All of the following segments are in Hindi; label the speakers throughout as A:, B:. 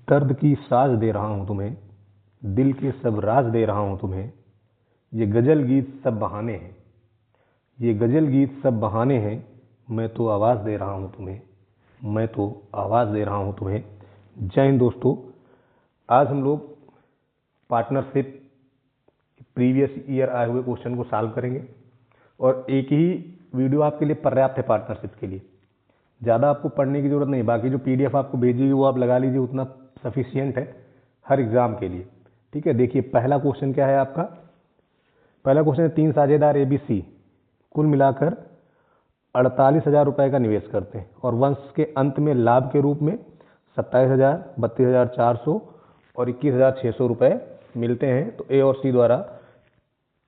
A: दर्द की साज दे रहा हूँ तुम्हें, दिल के सब राज दे रहा हूँ तुम्हें, ये गज़ल गीत सब बहाने हैं, ये गज़ल गीत सब बहाने हैं, मैं तो आवाज़ दे रहा हूँ तुम्हें, मैं तो आवाज़ दे रहा हूँ तुम्हें। जय हिंद दोस्तों, आज हम लोग पार्टनरशिप प्रीवियस ईयर आए हुए क्वेश्चन को सॉल्व करेंगे और एक ही वीडियो आपके लिए पर्याप्त है पार्टनरशिप के लिए। ज़्यादा आपको पढ़ने की ज़रूरत नहीं, बाकी जो पीडीएफ आपको भेजी वो आप लगा लीजिए, उतना सफिशियंट है हर एग्ज़ाम के लिए। ठीक है, देखिए पहला क्वेश्चन क्या है आपका। पहला क्वेश्चन है 3 साझेदार ABC कुल मिलाकर 48,000 रुपये का निवेश करते हैं और वर्ष के अंत में लाभ के रूप में 27,000, 32,400 और 21,600 रुपये मिलते हैं। तो ए और सी द्वारा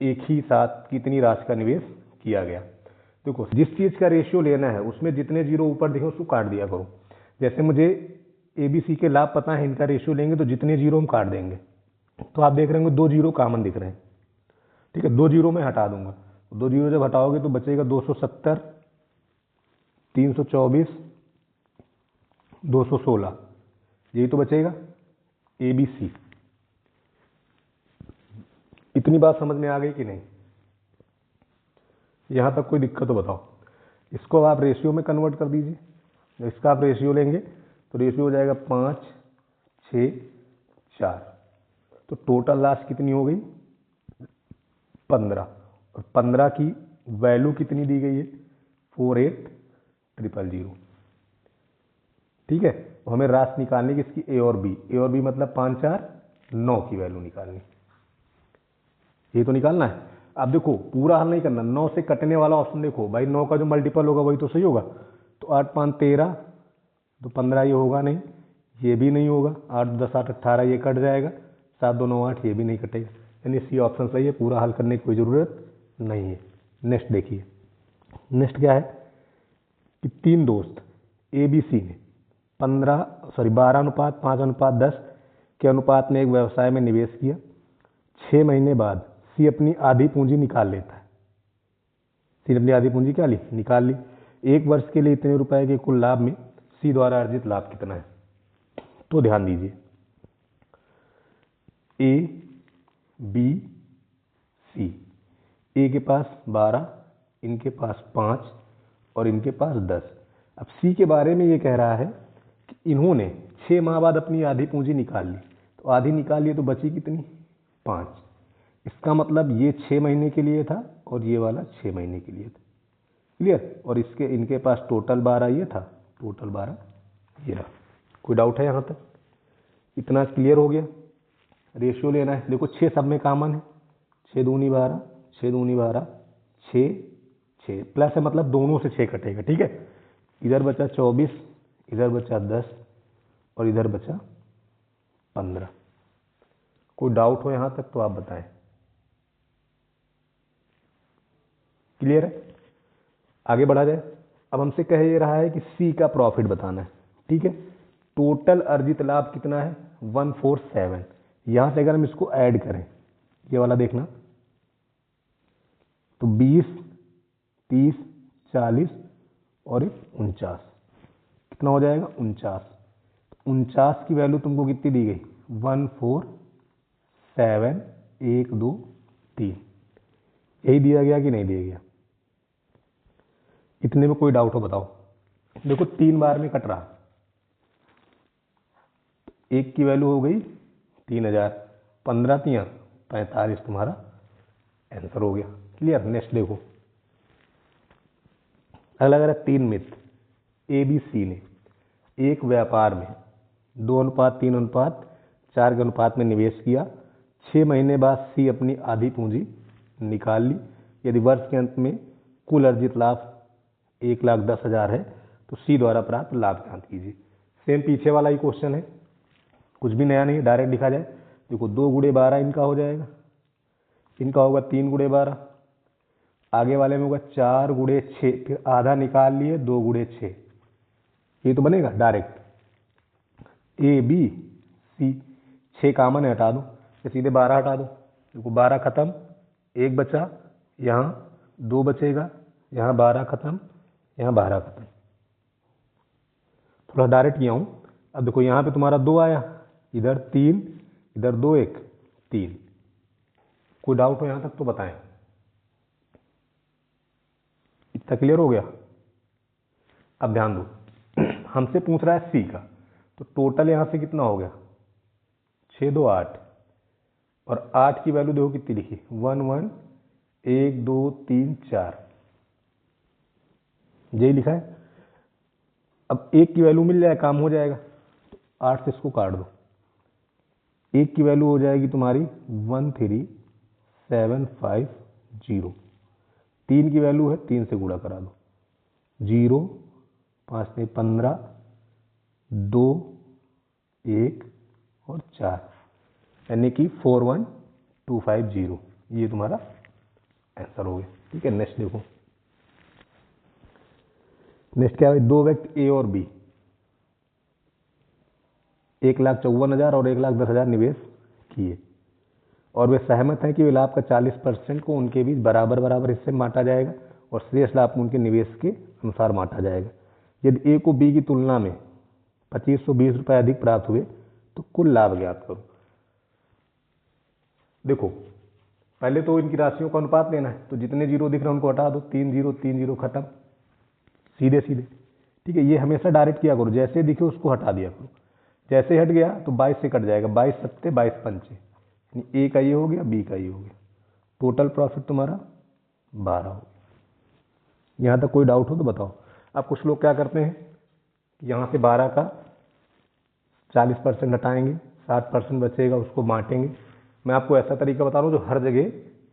A: एक ही साथ कितनी राशि का निवेश किया गया। देखो, जिस चीज़ का रेशियो लेना है उसमें जितने जीरो ऊपर दिखे उसको काट दिया करो। जैसे मुझे ABC के लाभ पता है, इनका रेशियो लेंगे तो जितने जीरो हम काट देंगे। तो आप देख रहे होंगे 2 जीरो कॉमन दिख रहे हैं। ठीक है, 2 जीरो मैं हटा दूंगा। 2 जीरो जब हटाओगे तो बचेगा 270, 324, 216, यही तो बचेगा ABC। इतनी बात समझ में आ गई कि नहीं? यहाँ तक कोई दिक्कत हो बताओ। इसको आप रेशियो में कन्वर्ट कर दीजिए। इसका आप रेशियो लेंगे तो रेशियो हो जाएगा 5, 6, 4। तो टोटल राशि कितनी हो गई? 15। और 15 की वैल्यू कितनी दी गई है? 48,000। ठीक है, तो हमें राशि निकालनी है इसकी ए और बी मतलब 5, 4, 9 की वैल्यू निकालनी। ये तो निकालना है। अब देखो, पूरा हल नहीं करना, 9 से कटने वाला ऑप्शन देखो भाई, 9 का जो मल्टीपल होगा वही तो सही होगा। तो 8, 5, 13, तो 15 ये होगा नहीं, ये भी नहीं होगा। 8, 10, 8, 18 ये कट जाएगा। 7, 2, 9, 8 ये भी नहीं कटेगा। यानी सी ऑप्शन सही है, पूरा हल करने की कोई ज़रूरत नहीं है। नेक्स्ट देखिए, नेक्स्ट क्या है कि 3 दोस्त ABC ने 12:5:10 के अनुपात में एक व्यवसाय में निवेश किया। 6 महीने बाद सी अपनी आधी पूंजी निकाल लेता है। सी ने अपनी आधी पूंजी क्या ली? निकाल ली। एक वर्ष के लिए इतने रुपए के कुल लाभ में सी द्वारा अर्जित लाभ कितना है? तो ध्यान दीजिए, ABC, ए के पास 12, इनके पास 5 और इनके पास 10। अब सी के बारे में ये कह रहा है कि इन्होंने 6 माह बाद अपनी आधी पूंजी निकाल ली। तो आधी निकाल ली तो बची कितनी? 5। इसका मतलब ये 6 महीने के लिए था और ये वाला 6 महीने के लिए था। क्लियर? और इनके पास टोटल 12 ये था, टोटल 12 ये रहा। कोई डाउट है यहाँ तक? इतना क्लियर हो गया? रेशियो लेना है। देखो 6 सब में कॉमन है, 6 दूनी 12, 6 दूनी 12, 6, 6 प्लस है मतलब दोनों से 6 कटेगा। ठीक है, इधर बचा 24, इधर बचा 10 और इधर बचा 15। कोई डाउट हो यहाँ तक तो आप बताएं। क्लियर है? आगे बढ़ा जाए। अब हमसे कह ये रहा है कि सी का प्रॉफिट बताना है। ठीक है, टोटल अर्जित लाभ कितना है? 147। यहां से अगर हम इसको ऐड करें, ये वाला देखना, तो 20, 30, 40 और 49, कितना हो जाएगा? 49। 49 की वैल्यू तुमको कितनी दी गई? 147, 1, 2, 3। यही दिया गया कि नहीं दिया गया? इतने में कोई डाउट हो बताओ। देखो 3 बार में कट रहा, एक की वैल्यू हो गई 3,000, 15 तियां 45, तुम्हारा आंसर हो गया। क्लियर? नेक्स्ट देखो, अगला अगर 3 मित्र ABC ने एक व्यापार में 2:3:4 के अनुपात में निवेश किया। 6 महीने बाद सी अपनी आधी पूंजी निकाल ली। यदि वर्ष के अंत में कुल अर्जित लाभ 1,10,000 है तो सी द्वारा प्राप्त लाभ ज्ञात कीजिए। सेम पीछे वाला ही क्वेश्चन है, कुछ भी नया नहीं, डायरेक्ट लिखा जाए। देखो 2 × 12 इनका हो जाएगा, इनका होगा 3 × 12, आगे वाले में होगा 4 × 6, फिर आधा निकाल लिए 2 × 6, ये तो बनेगा डायरेक्ट ABC। 6 कॉमन है, हटा दो, तो सीधे 12 हटा दो। देखो 12 खत्म, 1 बचा, यहाँ 2 बचेगा, यहाँ 12 खत्म, यहाँ 12 खत्म। थोड़ा डायरेक्ट किया हूँ। अब देखो यहाँ पे तुम्हारा 2 आया, इधर 3, इधर 2 1 3। कोई डाउट हो यहाँ तक तो बताएं। इतना क्लियर हो गया? अब ध्यान दो, हमसे पूछ रहा है सी का, तो टोटल यहाँ से कितना हो गया 6 2 8, और 8 की वैल्यू देखो कितनी लिखी 1 1 1 2 3 4, यही लिखा है। अब 1 की वैल्यू मिल जाए काम हो जाएगा, तो 8 से इसको काट दो, 1 की वैल्यू हो जाएगी तुम्हारी 13750। 3 की वैल्यू है 3 से गुणा करा दो, 0 5 में 15 2 1 और 4, यानी कि 41250, ये तुम्हारा आंसर हो गया। ठीक है, नेक्स्ट देखो। नेक्स्ट क्या है? दो व्यक्ति ए और बी 1,54,000 और 1,10,000 निवेश किए, और वे सहमत हैं कि वे लाभ का 40% को उनके बीच बराबर बराबर हिस्से में बांटा जाएगा और शेष लाभ को उनके निवेश के अनुसार बांटा जाएगा। यदि ए को बी की तुलना में 2520 रुपये अधिक प्राप्त हुए तो कुल लाभ ज्ञात करो। देखो, पहले तो इनकी राशियों का अनुपात लेना है, तो जितने जीरो दिख रहे हैं उनको हटा दो, 3 0 3 0 खत्म, सीधे सीधे। ठीक है, ये हमेशा डायरेक्ट किया करो, जैसे दिखे उसको हटा दिया करो। जैसे हट गया तो 22 से कट जाएगा, 22 सत्ते 22 पंचे, यानी ए का ये हो गया, बी का ये हो गया, टोटल प्रॉफिट तुम्हारा 12 हो गया। यहाँ तक कोई डाउट हो तो बताओ। अब कुछ लोग क्या करते हैं, यहाँ से 12 का 40% हटाएंगे, 60% बचेगा, उसको बांटेंगे। मैं आपको ऐसा तरीका बता रहा हूँ जो हर जगह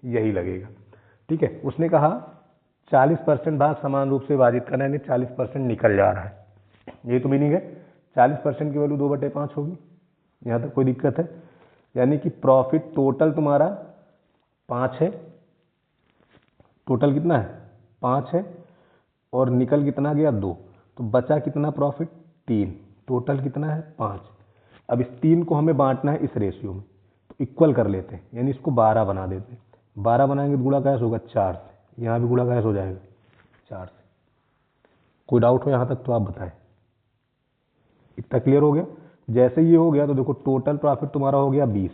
A: यही लगेगा। ठीक है, उसने कहा 40% भाग समान रूप से विभाजित करना, यानी 40% निकल जा रहा है, यही तो मीनिंग है। 40% की वैल्यू 2/5 होगी, यहाँ तक कोई दिक्कत है? यानी कि प्रॉफिट टोटल तुम्हारा 5 है, टोटल कितना है 5 है, और निकल कितना गया 2, तो बचा कितना प्रॉफिट 3, टोटल कितना है 5। अब इस 3 को हमें बांटना है इस रेशियो में, तो इक्वल कर लेते हैं, यानी इसको 12 बना देते हैं। 12 बनाएंगे तो गुणा कैसे होगा 4 से, यहाँ भी गुणा कैसे हो जाएगा 4 से। कोई डाउट हो यहाँ तक तो आप बताएं। इतना क्लियर हो गया? जैसे ये हो गया तो देखो टोटल प्रॉफिट तुम्हारा हो गया 20,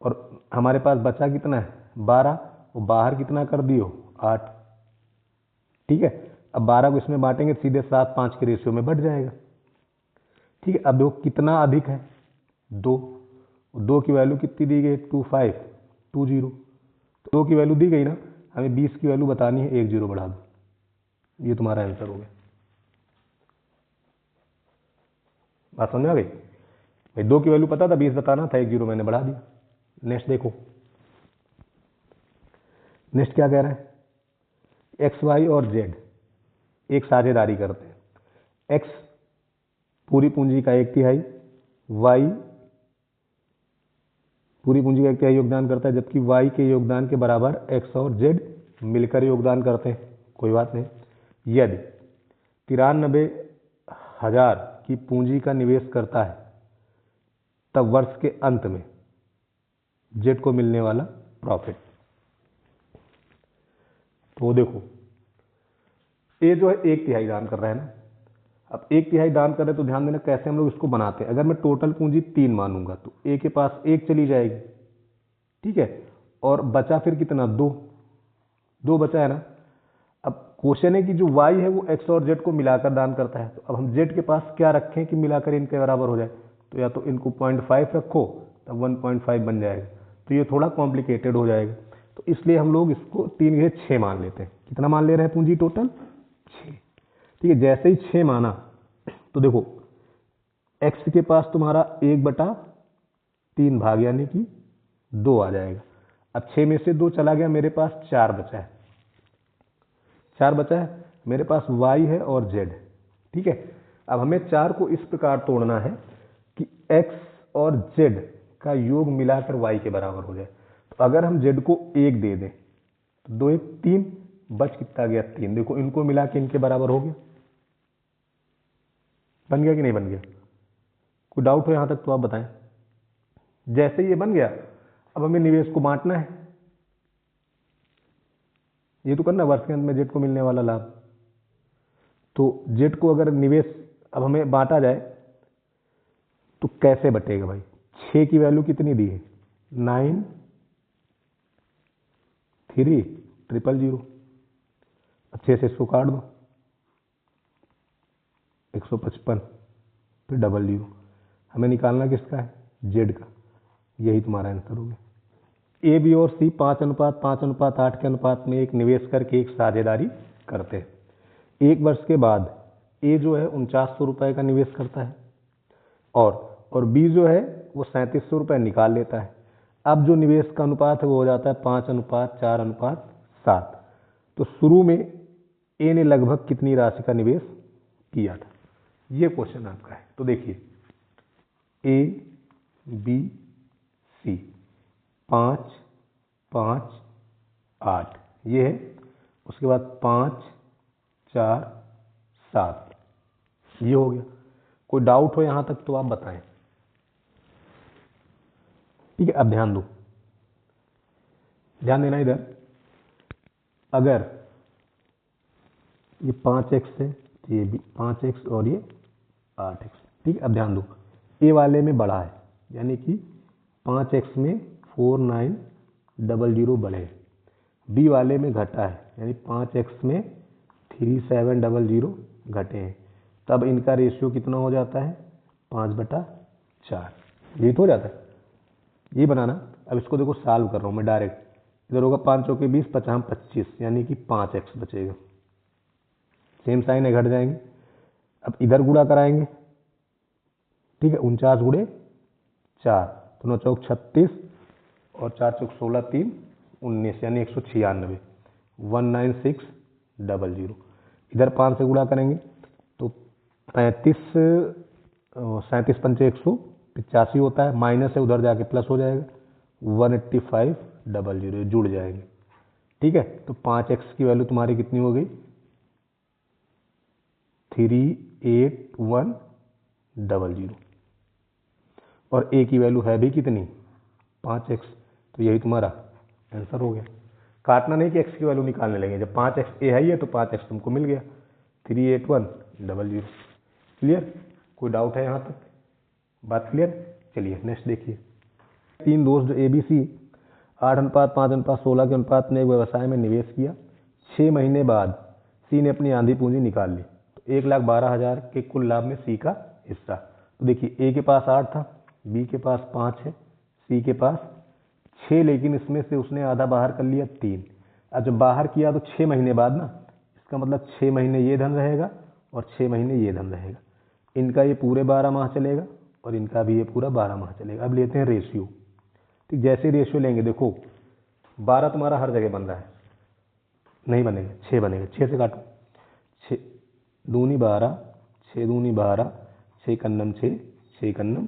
A: और हमारे पास बचा कितना है 12, और बाहर कितना कर दियो 8। ठीक है, अब 12 को इसमें बांटेंगे सीधे 7 5 के रेशियो में बढ़ जाएगा। ठीक है, अब देखो कितना अधिक है 2, 2 की वैल्यू कितनी दी गई 2520, तो 2 की वैल्यू दी गई ना, हमें 20 की वैल्यू बतानी है, 1 0 बढ़ा दो, ये तुम्हारा आंसर हो गया। बात समझ आ गई भाई? 2 की वैल्यू पता था, 20 बताना था, 1 0 मैंने बढ़ा दिया। नेक्स्ट देखो, नेक्स्ट क्या कह रहा है? एक्स वाई और जेड एक साझेदारी करते हैं। एक्स पूरी पूंजी का 1/3, वाई पूरी पूंजी का 1/3 योगदान करता है, जबकि वाई के योगदान के बराबर एक्स और जेड मिलकर योगदान करते हैं। कोई बात नहीं। यदि 93,000 की पूंजी का निवेश करता है, तब वर्ष के अंत में जेड को मिलने वाला प्रॉफिट। तो देखो, ए जो है 1/3 दान कर रहा है ना, अब 1/3 दान कर रहे तो ध्यान देना कैसे हम लोग इसको बनाते हैं। अगर मैं टोटल पूंजी 3 मानूंगा तो ए के पास 1 चली जाएगी, ठीक है, और बचा फिर कितना 2 बचा है ना। अब क्वेश्चन है कि जो वाई है वो एक्स और जेड को मिलाकर दान करता है, तो अब हम जेड के पास क्या रखें कि मिलाकर इनके बराबर हो जाए, तो या तो इनको 0.5 रखो तब 1.5 बन जाएगा, तो ये थोड़ा कॉम्प्लिकेटेड हो जाएगा। तो इसलिए हम लोग इसको 3 के 6 मान लेते हैं। कितना मान ले रहे हैं पूंजी टोटल 6। ठीक है, जैसे ही 6 माना तो देखो एक्स के पास तुम्हारा 1/3 भाग यानी कि 2 आ जाएगा। अब 6 में से 2 चला गया, मेरे पास 4 बचा है, 4 बचा है मेरे पास y है और z। ठीक है, अब हमें 4 को इस प्रकार तोड़ना है कि x और z का योग मिलाकर y के बराबर हो जाए। तो अगर हम z को 1 दे दें तो 2 1 3, बच कितना गया 3। देखो इनको मिला के इनके बराबर हो गया, बन गया कि नहीं बन गया? कोई डाउट हो यहाँ तक तो आप बताएं। जैसे ये बन गया, अब हमें निवेश को बांटना है, ये तो करना वर्ष के अंत में जेड को मिलने वाला लाभ। तो जेड को अगर निवेश अब हमें बांटा जाए तो कैसे बटेगा भाई? 6 की वैल्यू कितनी दी है? 9 3 000। 6 से इसको काट दो, 155, फिर 00। हमें निकालना किसका है? जेड का। यही तुम्हारा आंसर हो गया। ए, बी और सी 5:5:8 के अनुपात में एक निवेश करके एक साझेदारी करते हैं। 1 वर्ष के बाद ए जो है 4900 रुपये का निवेश करता है और बी जो है वो 3700 रुपये निकाल लेता है। अब जो निवेश का अनुपात है वो हो जाता है 5:4:7। तो शुरू में ए ने लगभग कितनी राशि का निवेश किया था? ये क्वेश्चन आपका है। तो देखिए, ए बी सी 5 5 8 ये है। उसके बाद 5 4 7 ये हो गया। कोई डाउट हो यहां तक तो आप बताएं। ठीक है, अब ध्यान दो, ध्यान देना इधर। अगर ये 5x है तो ये भी 5x और ये 8x। ठीक है, अब ध्यान दो, ए वाले में बढ़ा है यानी कि 5x में 4900 बढ़े, बी वाले में घटा है यानी 5x में 3700 घटे हैं। तब इनका रेशियो कितना हो जाता है? 5/4। ये तो हो जाता है। ये बनाना। अब इसको देखो, सॉल्व कर रहा हूँ मैं डायरेक्ट। इधर होगा 5 चौके 20, 50 25 यानी कि 5x बचेगा। सेम साइन है, घट जाएंगे। अब इधर गुणा कराएंगे। ठीक है, 49 गुणे 4 तो 9 चौक 36 और 4 चौक 16 3 19 यानी 196 19600। इधर 5 से गुणा करेंगे तो 35 37 पंचे 185 होता है, माइनस है उधर जाके प्लस हो जाएगा 18500 जुड़ जाएंगे। ठीक है, तो 5x की वैल्यू तुम्हारी कितनी हो गई? 38100 और ए की वैल्यू है भी कितनी? 5x। तो यही तुम्हारा आंसर हो गया। काटना नहीं कि x की वैल्यू निकालने लगे। जब 5x ए है ये तो 5x तुमको मिल गया 38100। क्लियर? कोई डाउट है यहाँ तक? बात क्लियर? चलिए नेक्स्ट देखिए। 3 दोस्त ए बी सी 8:5:16 के अनुपात में एक व्यवसाय में निवेश किया। 6 महीने बाद सी ने अपनी आंधी पूंजी निकाल ली तो 1,12,000 के कुल लाभ में सी का हिस्सा। तो देखिए, ए के पास 8 था, बी के पास 5 है, सी के पास 6, लेकिन इसमें से उसने आधा बाहर कर लिया 3। अब जब बाहर किया तो 6 महीने बाद ना, इसका मतलब 6 महीने ये धन रहेगा और 6 महीने ये धन रहेगा। इनका ये पूरे 12 माह चलेगा और इनका भी ये पूरा 12 माह चलेगा। अब लेते हैं रेशियो। ठीक, जैसे रेशियो लेंगे, देखो 12 तुम्हारा हर जगह बन रहा है, नहीं बनेगा, 6 बनेगा। 6 से काटो, 6 दूनी 12, 6 दूनी 12, 6 कन्नम 6, 6 कन्नम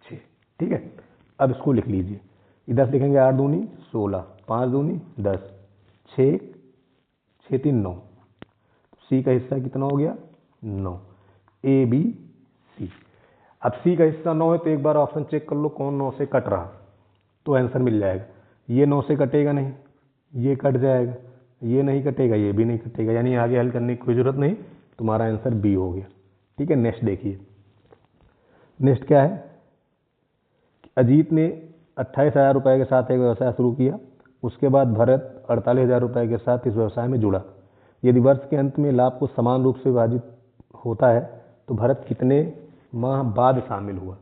A: 6। ठीक है, अब इसको लिख लीजिए। इधर से लिखेंगे 8 दूनी 16, 5 दूनी 10, 6 6 3 9। सी का हिस्सा कितना हो गया? 9। A B C. अब सी का हिस्सा 9 है तो एक बार ऑप्शन चेक कर लो कौन 9 से कट रहा, तो आंसर मिल जाएगा। ये 9 से कटेगा नहीं, ये कट जाएगा, ये नहीं कटेगा, ये भी नहीं कटेगा, यानी आगे हल करने की कोई जरूरत नहीं। तुम्हारा आंसर बी हो गया। ठीक है, नेक्स्ट देखिए। नेक्स्ट क्या है? अजीत ने 28,000 रुपये के साथ एक व्यवसाय शुरू किया। उसके बाद भरत 48,000 रुपये के साथ इस व्यवसाय में जुड़ा। यदि वर्ष के अंत में लाभ को समान रूप से विभाजित होता है तो भरत कितने माह बाद शामिल हुआ?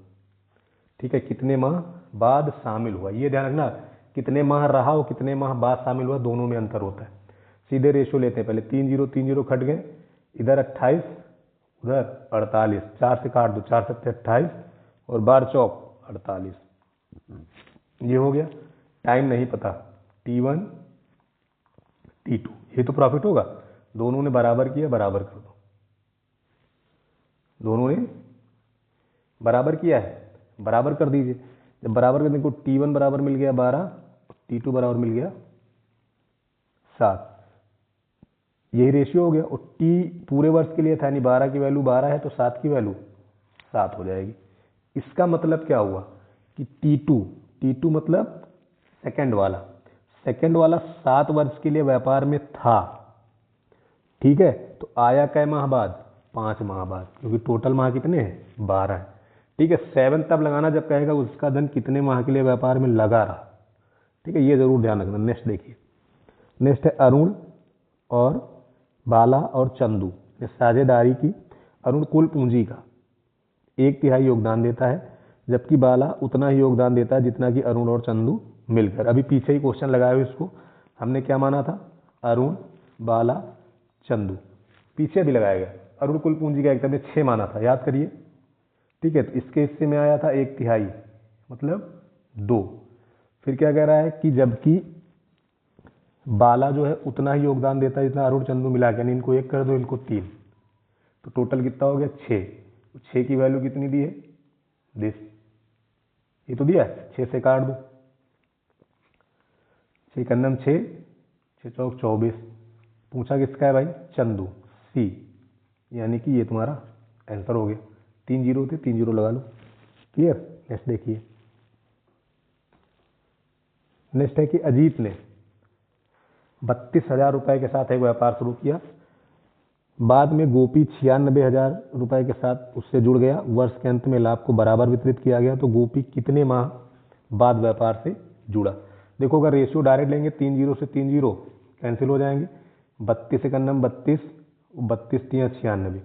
A: ठीक है, कितने माह बाद शामिल हुआ, ये ध्यान रखना। कितने माह रहा और कितने माह बाद शामिल हुआ, दोनों में अंतर होता है। सीधे रेशियो लेते हैं। पहले 3 0 3 0 कट गए, इधर 28 उधर 48, 4 से काट दो, 4 7 28 और 12 चौक 48। ये हो गया। टाइम नहीं पता, T1 T2, ये तो प्रॉफिट होगा। दोनों ने बराबर किया, बराबर कर दो। दोनों ने बराबर किया है, बराबर कर दीजिए। जब बराबर करने को T1 बराबर मिल गया 12, T2 बराबर मिल गया 7। यही रेशियो हो गया। और T पूरे वर्ष के लिए था, यानी 12 की वैल्यू 12 है तो 7 की वैल्यू 7 हो जाएगी। इसका मतलब क्या हुआ कि T2 मतलब सेकंड वाला 7 वर्ष के लिए व्यापार में था। ठीक है, तो आया कै माह बाद? 5 माह बाद, क्योंकि टोटल माह कितने हैं? 12 है। ठीक है, 7 तब लगाना जब कहेगा उसका धन कितने माह के लिए व्यापार में लगा रहा। ठीक है, ये जरूर ध्यान रखना। नेक्स्ट देखिए, नेक्स्ट है अरुण और बाला और चंदू ने साझेदारी की। अरुण कुल पूंजी का 1/3 योगदान देता है, जबकि बाला उतना ही योगदान देता है जितना कि अरुण और चंदू मिलकर। अभी पीछे ही क्वेश्चन लगाया हुआ इसको हमने क्या माना था, अरुण बाला चंदू, पीछे भी लगाया गया। अरुण कुल पूंजी का एकदम 6 माना था, याद करिए। ठीक है, तो इसके हिस्से में आया था 1/3 मतलब 2। फिर क्या कह रहा है कि जबकि बाला जो है उतना ही योगदान देता है जितना अरुण चंदू मिला के, यानी इनको 1 कर दो, इनको 3, तो टोटल कितना हो गया 6। 6 की वैल्यू कितनी दी है, दिस, ये तो दिया है, 6 से काट दो, 6 कन्नम 6, 6 चौक 24। पूछा किसका है भाई, चंदू, सी, यानी कि ये तुम्हारा आंसर हो गया। 3 जीरो थे, 3 जीरो लगा लो। क्लियर। नेक्स्ट देखिए, नेक्स्ट है कि अजीत ने 32,000 रुपए के साथ एक व्यापार शुरू किया। बाद में गोपी 96,000 रुपए के साथ उससे जुड़ गया। वर्ष के अंत में लाभ को बराबर वितरित किया गया, तो गोपी कितने माह बाद व्यापार से जुड़ा। देखो अगर रेशियो डायरेक्ट लेंगे 3 जीरो से 3 जीरो कैंसिल हो जाएंगे। 32 से कन्नम 32, 32 3 96,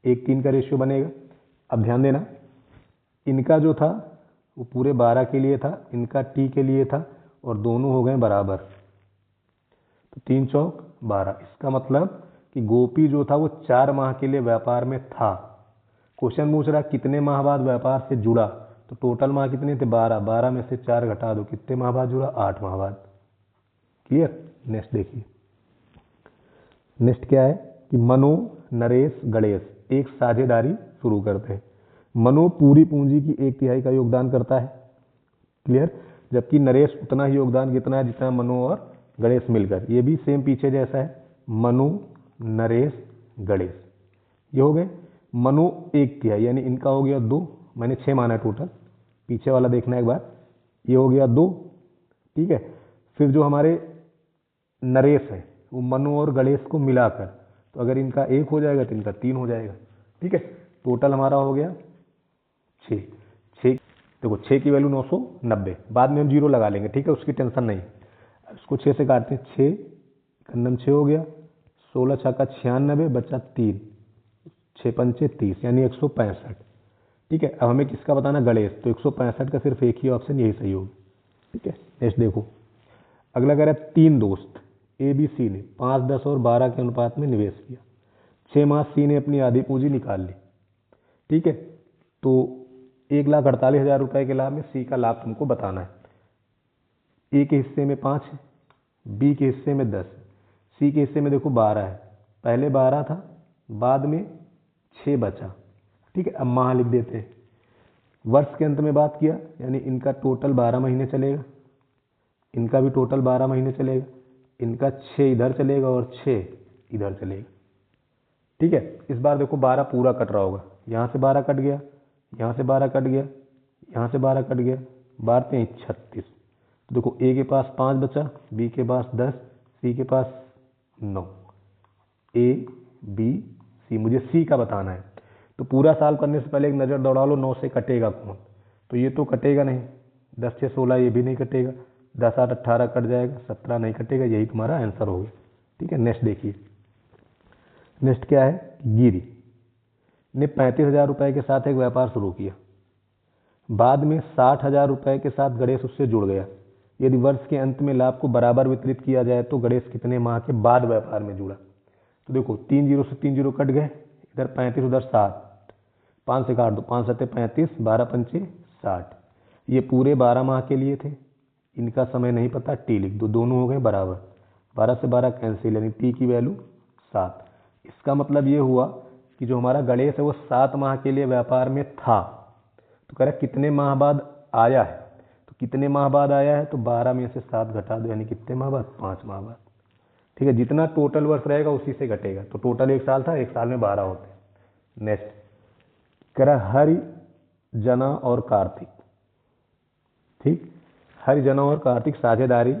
A: 1:3 का रेशियो बनेगा। अब ध्यान देना, इनका जो था वो पूरे 12 के लिए था, इनका टी के लिए था, और दोनों हो गए बराबर, तो 3 चौक 12। इसका मतलब कि गोपी जो था वो 4 माह के लिए व्यापार में था। क्वेश्चन पूछ रहा कितने माह बाद व्यापार से जुड़ा, तो टोटल माह कितने थे 12, 12 में से 4 घटा दो, कितने माह बाद जुड़ा, 8 माह बाद। क्लियर। नेक्स्ट देखिए, नेक्स्ट क्या है कि मनो, नरेश, गणेश एक साझेदारी शुरू करते हैं। मनो पूरी पूंजी की 1/3 का योगदान करता है। क्लियर। जबकि नरेश उतना ही योगदान कितना है जितना मनो और गणेश मिलकर। ये भी सेम पीछे जैसा है, मनु, नरेश, गणेश, ये हो गए। मनु 1/3 यानी इनका हो गया 2, मैंने 6 माना है टोटल, पीछे वाला देखना एक बार, ये हो गया 2। ठीक है, फिर जो हमारे नरेश है वो मनु और गणेश को मिलाकर, तो अगर इनका 1 हो जाएगा तो इनका 3 हो जाएगा। ठीक है, टोटल हमारा हो गया 6। 6 देखो 6 की वैल्यू 990, बाद में हम जीरो लगा लेंगे। ठीक है, उसकी टेंशन नहीं। इसको 6 से काटते हैं, 6 कन्नम 6 हो गया, 16 छक्का 96 बचा 3, 6 पंचे 30 यानी 165। ठीक है, अब हमें किसका बताना, गणेश, तो 165 का सिर्फ एक ही ऑप्शन, यही सही होगा। ठीक है, नेक्स्ट देखो, अगला कह रहा है 3 दोस्त ए बी सी ने 5, 10 और 12 के अनुपात में निवेश किया। 6 माह सी ने अपनी आधी पूंजी निकाल ली। ठीक है, तो 1,48,000 रुपए के लाभ में सी का लाभ तुमको बताना है। ए के हिस्से में 5 है, बी के हिस्से में 10, सी के हिस्से में देखो 12 है। पहले 12 था, बाद में 6 बचा। ठीक है, अब माह लिख देते हैं। वर्ष के अंत में बात किया, यानी इनका टोटल 12 महीने चलेगा, इनका भी टोटल 12 महीने चलेगा, इनका 6 इधर चलेगा और 6 इधर चलेगा। ठीक है, इस बार देखो 12 पूरा कट रहा होगा, यहाँ से 12 कट गया, यहाँ से 12 कट गया, यहाँ से 12 कट गया, 12 3 36। तो देखो ए के पास 5 बचा, बी के पास 10, सी के पास 9। ए बी सी, मुझे सी का बताना है। तो पूरा साल करने से पहले एक नज़र दौड़ा लो, 9 से कटेगा कौन, तो ये तो कटेगा नहीं, 10 6 16 ये भी नहीं कटेगा, 10 8 18 कट जाएगा, 17 नहीं कटेगा, यही तुम्हारा आंसर होगा। ठीक है, नेक्स्ट देखिए, नेक्स्ट क्या है, गिरी ने 35,000 रुपए के साथ एक व्यापार शुरू किया। बाद में 60,000 रुपए के साथ गणेश उससे जुड़ गया। यदि वर्ष के अंत में लाभ को बराबर वितरित किया जाए तो गणेश कितने माह के बाद व्यापार में जुड़ा। तो देखो 3 जीरो से 3 जीरो कट गए, इधर 35 उधर 60, 5 से काट दो, 5 7 35, 12 पंचे 60। ये पूरे 12 माह के लिए थे, इनका समय नहीं पता, टी लिख दो, दोनों हो गए बराबर, 12 से 12 कैंसिल, यानी टी की वैल्यू 7। इसका मतलब ये हुआ कि जो हमारा गणेश है वो 7 माह के लिए व्यापार में था। तो कह रहा कितने माह बाद आया है, तो कितने माह बाद आया है, तो 12 में से 7 घटा दो, यानी कितने माह बाद, 5 माह बाद। ठीक है, जितना टोटल वर्ष रहेगा उसी से घटेगा, तो टोटल 1 साल था, 1 साल में 12 होते हैं। नेक्स्ट कह रहा हरि, जना और कार्तिक, ठीक, हरि, जना और कार्तिक साझेदारी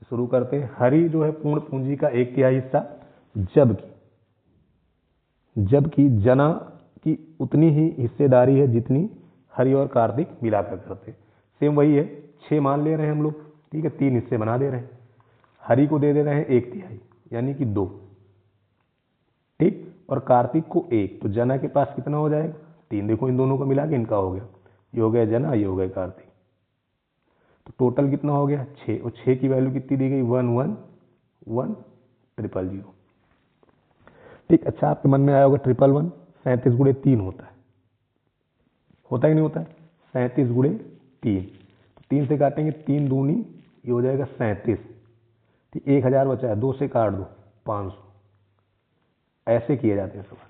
A: शुरू करते हैं। हरि जो है पूर्ण पूंजी का 1/3 हिस्सा, जबकि जना की उतनी ही हिस्सेदारी है जितनी हरि और कार्तिक मिलाकर करते हैं। सेम वही है, 6 मान ले रहे हैं हम लोग, ठीक है, 3 हिस्से बना दे रहे हैं। हरि को दे हैं 1/3 यानी कि 2, ठीक, और कार्तिक को 1, तो जना के पास कितना हो जाएगा 3। देखो इन दोनों को मिला के इनका हो गया, ये हो गया जना, ये हो गया कार्तिक, तो टोटल कितना हो गया 6, और 6 की वैल्यू कितनी दी गई 111,000। ठीक। अच्छा, आपके मन में आया होगा 111 37 गुणे 3 होता है कि नहीं होता है? 37 गुणे 3, तो 3 से काटेंगे, 3 दूनी ये हो जाएगा 37, ठीक, 1000 बचा है, 2 से काट दो 500, ऐसे किए जाते हैं सवाल,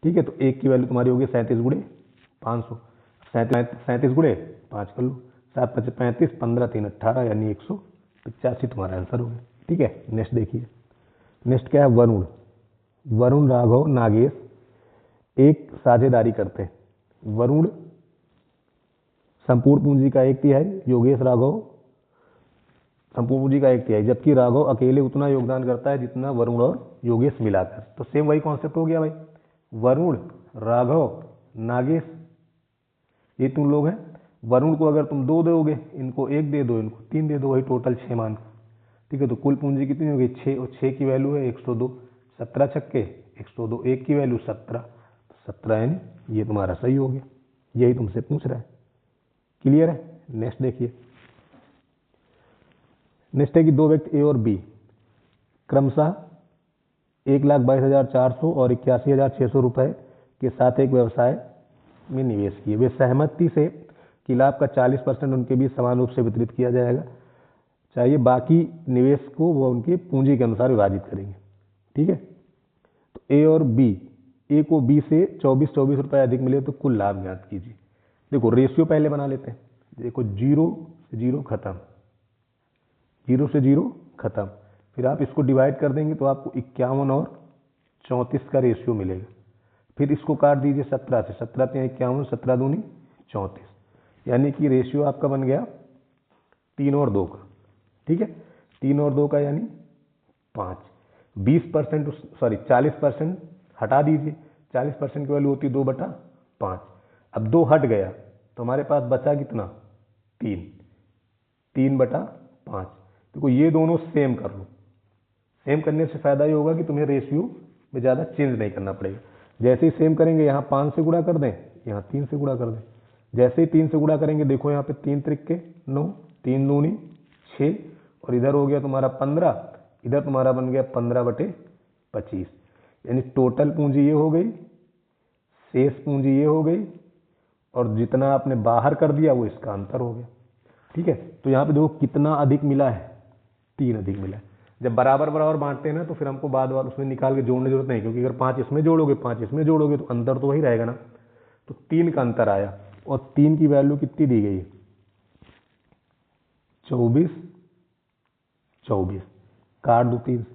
A: ठीक है। तो 1 की वैल्यू तुम्हारी होगी 37 गुणे 500, 37 गुणे 5 कर लो, 7 5 35, 15 3 18 यानी 185 तुम्हारा आंसर हो गया, ठीक है। नेक्स्ट देखिए, नेक्स्ट क्या है, वरुण। वरुण, राघव, नागेश एक साझेदारी करते हैं। वरुण संपूर्ण पूंजी का 1/3, योगेश राघव संपूर्ण पूंजी का 1/3, जबकि राघव अकेले उतना योगदान करता है जितना वरुण और योगेश मिलाकर। तो सेम वही कॉन्सेप्ट हो गया भाई, वरुण, राघव, नागेश, ये तुम लोग हैं। वरुण को अगर तुम 2 दोगे, इनको 1 दे दो, इनको 3 दे दो, वही टोटल 6 मान, ठीक है। तो कुल पूंजी कितनी हो गई 6, और 6 की वैल्यू है 102, 17 छक्के 102, 1 की वैल्यू 17, 17 यानी ये तुम्हारा सही हो गया, यही तुमसे पूछ रहा है। क्लियर है? नेक्स्ट देखिए, नेक्स्ट है कि 2 व्यक्ति ए और बी क्रमशः 1,22,400 और 81,600 रुपए के साथ एक व्यवसाय में निवेश किए। वे सहमति से कि लाभ का 40% उनके बीच समान रूप से वितरित किया जाएगा चाहिए, बाकी निवेश को वो उनके पूंजी के अनुसार विभाजित करेंगे, ठीक है। तो ए और बी, ए को बी से 24 रुपए अधिक मिले तो कुल लाभ ज्ञात कीजिए। देखो रेशियो पहले बना लेते हैं, देखो 0 से 0 खत्म, 0 से 0 खत्म, फिर आप इसको डिवाइड कर देंगे तो आपको 51 और 34 का रेशियो मिलेगा। फिर इसको काट दीजिए 17 से, 17 पे 51, 17 दूनी 34, यानी कि रेशियो आपका बन गया 3 और 2 का, ठीक है। 3 और 2 का यानी 5, 20% सॉरी 40% हटा दीजिए, 40% की वैल्यू होती है 2/5। अब 2 हट गया तो हमारे पास बचा कितना 3, 3/5। देखो ये दोनों सेम कर लो, सेम करने से फायदा ये होगा कि तुम्हें रेशियो में ज़्यादा चेंज नहीं करना पड़ेगा। जैसे ही सेम करेंगे, यहाँ 5 से गुणा कर दें, यहाँ 3 से गुणा कर दें, जैसे ही 3 से गुणा करेंगे, देखो यहाँ पे 3 त्रिक 9, 3 दूनी 6, और इधर हो गया तुम्हारा 15, इधर तुम्हारा बन गया 15/25, यानी टोटल पूंजी ये हो गई, शेष पूंजी ये हो गई, और जितना आपने बाहर कर दिया वो इसका अंतर हो गया, ठीक है। तो यहाँ पे देखो कितना अधिक मिला है, 3 अधिक मिला है। जब बराबर बराबर बांटते हैं ना, तो फिर हमको बाद बार उसमें निकाल के जोड़ने की जरूरत नहीं, क्योंकि अगर 5 इसमें जोड़ोगे 5 इसमें जोड़ोगे तो अंतर तो वही रहेगा ना। तो 3 का अंतर आया, और 3 की वैल्यू कितनी दी गई है 24, 24 काट दो 3,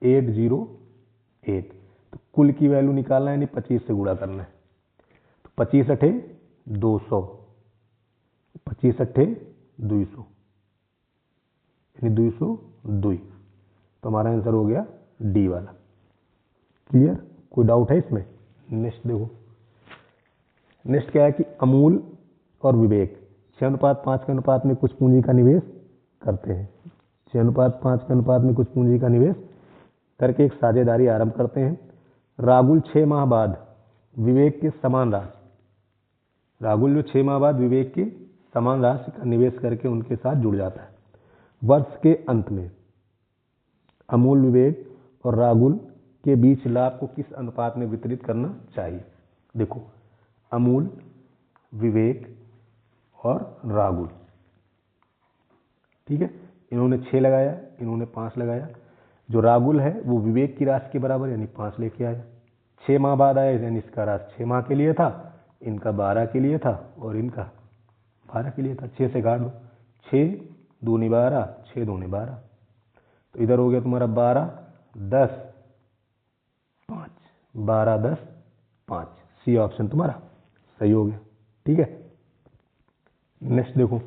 A: 808, तो कुल की वैल्यू निकालना है, यानी 25 से गुणा करना है। तो 25 अठे 200, 25 अठे 200 यानी 202, तो हमारा आंसर हो गया डी वाला। क्लियर? कोई डाउट है इसमें? नेक्स्ट देखो, नेक्स्ट क्या है कि अमूल और विवेक 6:5 के अनुपात में कुछ पूंजी का निवेश करते हैं। 6:5 के अनुपात में कुछ पूंजी का निवेश करके एक साझेदारी आरंभ करते हैं। राहुल 6 माह बाद विवेक के समान राशि, राहुल जो 6 माह बाद विवेक के समान राशि का निवेश करके उनके साथ जुड़ जाता है। वर्ष के अंत में अमूल विवेक और राहुल के बीच लाभ को किस अनुपात में वितरित करना चाहिए? देखो अमूल, विवेक और राहुल, ठीक है, इन्होंने 6 लगाया, इन्होंने 5 लगाया। जो राहुल है वो विवेक की राशि के बराबर यानी 5 लेके आया। 6 माह बाद आया, यानी इसका राशि 6 माह के लिए था, इनका 12 के लिए था, और इनका 12 के लिए था। 6 से काट दो, 6 दूनी 12, 6 दूनी 12, तो इधर हो गया तुम्हारा 12 10 5, 12 10 5, सी ऑप्शन तुम्हारा सही हो गया, ठीक है। नेक्स्ट देखो,